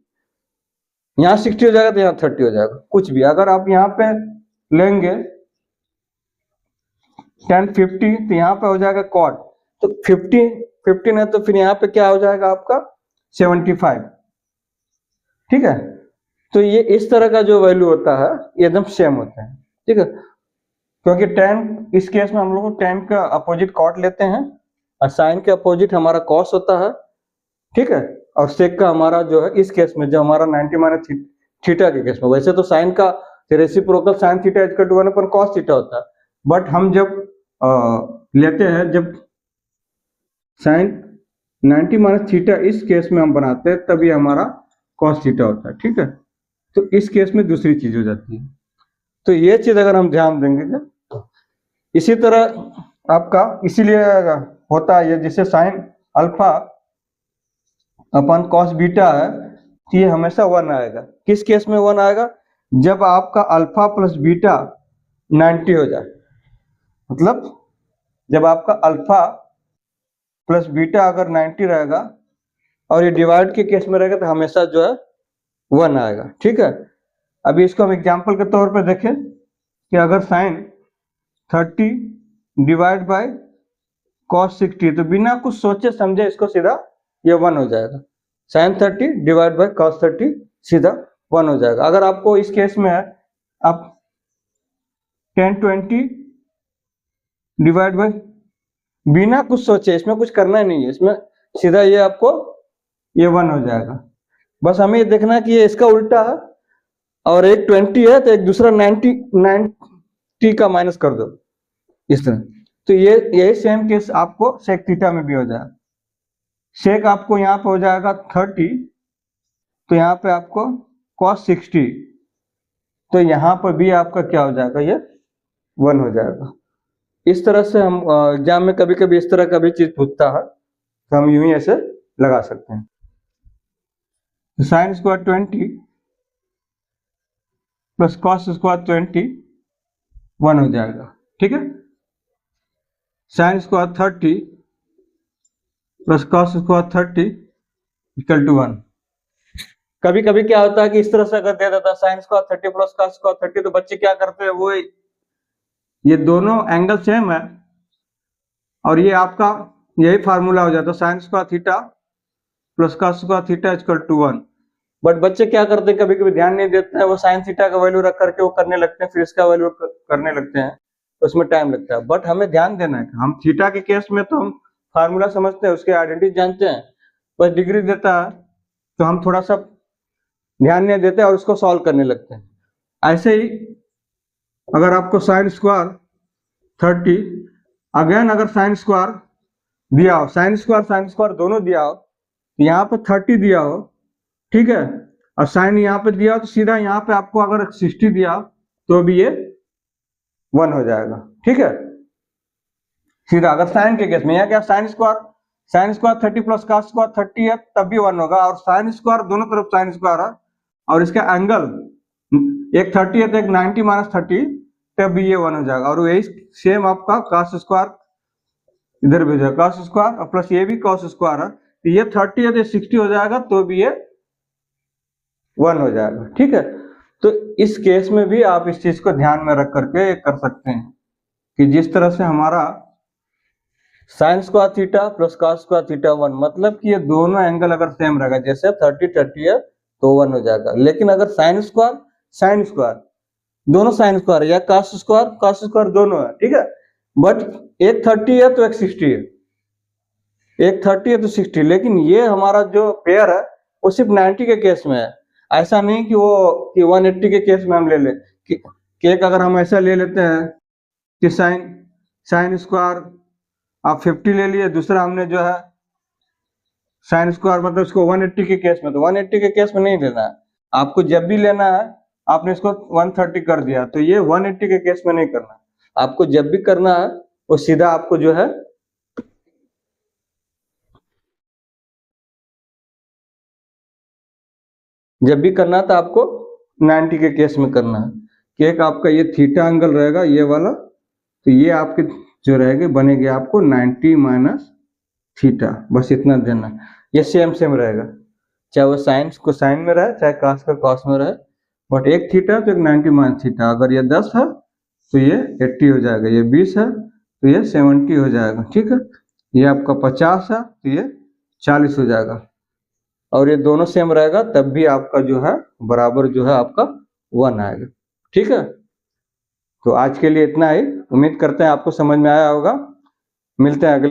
यहाँ 60 हो जाएगा तो यहाँ 30 हो जाएगा, कुछ भी अगर आप यहाँ पे लेंगे tan 50 तो यहाँ पे हो जाएगा cot, तो 15 है तो फिर यहाँ पे क्या हो जाएगा आपका 75, ठीक है। तो ये इस तरह का जो वैल्यू होता है ये एकदम सेम होता है, ठीक है, क्योंकि tan इस केस में हम लोग tan का अपोजिट cot लेते हैं और साइन के अपोजिट हमारा cos होता है, ठीक है, और sec का हमारा जो है इस केस में जो हमारा 90 - थीटा के केस में, वैसे तो साइन का reciprocal sine theta equal to 1/cos theta होता है, बट हम जब लेते हैं जब साइन 90 - थीटा इस केस में हम बनाते हैं तभी हमारा कॉस थीटा होता है, ठीक है। तो इस केस में दूसरी चीज हो जाती है। तो ये चीज अगर हम ध्यान देंगे क्या, इसी तरह आपका इसीलिए होता है ये, जिसे साइन अल्फा अपन कॉस बीटा है, तो ये हमेशा 1 आएगा। किस केस में 1 आएगा, जब आपका अल्फा प्लस बीटा 90 हो जाए, मतलब जब आपका अल्फा प्लस बीटा अगर 90 रहेगा और ये डिवाइड के केस में रहेगा तो हमेशा जो है 1 आएगा, ठीक है। अभी इसको हम एग्जांपल के तौर पे देखें कि अगर साइन 30 डिवाइड बाय कॉस 60, तो बिना कुछ सोचे समझे इसको सीधा ये 1 हो जाएगा। साइन 30 डिवाइड बाय कॉस 30 सीधा 1 हो जाएगा। अगर आपको इस केस में है, आप 1020 डिवाइड बाय, बिना कुछ सोचे, इसमें कुछ करना ही नहीं है, इसमें सीधा ये आपको ये 1 हो जाएगा। बस हमें ये देखना है कि ये इसका उल्टा है और एक 20 है तो एक दूसरा 90 का माइनस कर दो इस तरह। तो ये यही सेम केस आपको सेक थीटा में भी हो जाएगा। सेक आपको यहाँ पे हो जाएगा 30, तो यहाँ पे आपको कॉस 60, तो यहाँ पर भी आपका क्या हो जाएगा, ये 1 हो जाएगा। इस तरह से हम एग्जाम में कभी कभी इस तरह का भी चीज पूछता है, तो हम यूं ही ऐसे लगा सकते हैं। Sine square 20 plus cos square 20 1 हो जाएगा, ठीक है। Sine square 30 plus cos square 30 equal to 1। कभी कभी क्या होता है कि इस तरह से अगर दे देता है sine square 30 plus cos square 30, तो बच्चे क्या करते हैं, वो ये दोनों एंगल सेम है और ये आपका यही फार्मूला हो जाता है, sine square theta plus cos square theta equal to 1। But बच्चे क्या करते हैं, कभी कभी ध्यान नहीं देते हैं, वो साइन थीटा का वैल्यू रख करके वो करने लगते हैं, फिर इसका वैल्यू करने लगते हैं, तो उसमें टाइम लगता है। बट हमें ध्यान देना है, हम थीटा के केस में तो हम फार्मूला समझते हैं, उसके आइडेंटिटी जानते हैं, बस डिग्री देता है तो हम थोड़ा सा ध्यान नहीं देते और उसको सॉल्व करने लगते हैं। ऐसे ही अगर आपको साइन स्क्वायर 30, अगेन अगर साइन स्क्वायर दिया हो, साइन स्क्वायर दोनों दिया हो, यहाँ पे 30 दिया हो, ठीक है, और साइन यहाँ पे दिया हो, तो सीधा यहाँ पे आपको अगर 60 दिया तो भी ये 1 हो जाएगा, ठीक है। सीधा अगर साइन के केस में यहाँ क्या, sign square 30 plus cos square 30 है तब भी 1 होगा, और साइन स्क्वायर दोनों तरफ साइन स्क्वायर है और इसका एंगल एक 30 है तो एक 90 माइनस 30, तब भी ये 1 हो जाएगा। और यही सेम आपका कॉस स्क्वायर इधर भी जाएगा, कॉस स्क्वायर और प्लस ये भी कॉस स्क्वायर है, तो ये 30 है तो 60 हो जाएगा, तो भी ये 1 हो जाएगा, ठीक है। तो इस केस में भी आप इस चीज को ध्यान में रख करके कर सकते हैं कि जिस तरह से हमारा sign square theta plus cos square theta 1, मतलब कि ये दोनों एंगल अगर सेम रहेगा, जैसे 30 है तो 1 हो जाएगा। लेकिन अगर साइन स्क्वायर दोनों साइन स्क्वायर या कॉस स्क्वायर दोनों है, ठीक है, बट एक 30 है तो एक 60 है, एक 30 है तो 60, लेकिन ये हमारा जो पेयर है वो सिर्फ 90 के केस में है। ऐसा नहीं कि वो कि 180 के केस में हम ले लें कि एक अगर हम ऐसा ले लेते हैं कि साइन स्क्वायर आप 50 ले लिए, दूसरा हमने जो है साइन स्क्वायर मतलब इसको 180 के केस में, तो 180 के केस में नहीं लेना है आपको। जब भी लेना है आपने इसको 130 कर दिया, तो ये 180 के केस में नहीं करना। आपको जब भी करना है वो सीधा आपको जो है जब भी करना है तो आपको 90 के केस में करना है कि एक आपका ये थीटा एंगल रहेगा ये वाला, तो ये आपके जो रहेगा बनेगी आपको 90 माइनस थीटा, बस इतना देना। ये सेम रहेगा, चाहे वो साइन को साइन में रहे चाहे कॉस का कॉस में रहे, बट एक थीटा तो एक 90 माइनस थीटा। अगर ये 10 है तो ये 80 हो जाएगा, ये 20 है तो ये 70 हो जाएगा, ठीक है। ये आपका 50 है तो ये 40 हो जाएगा, और ये दोनों सेम रहेगा तब भी आपका जो है बराबर जो है आपका 1 आएगा, ठीक है। तो आज के लिए इतना ही, उम्मीद करते हैं आपको समझ में आया होगा। मिलते हैं अगले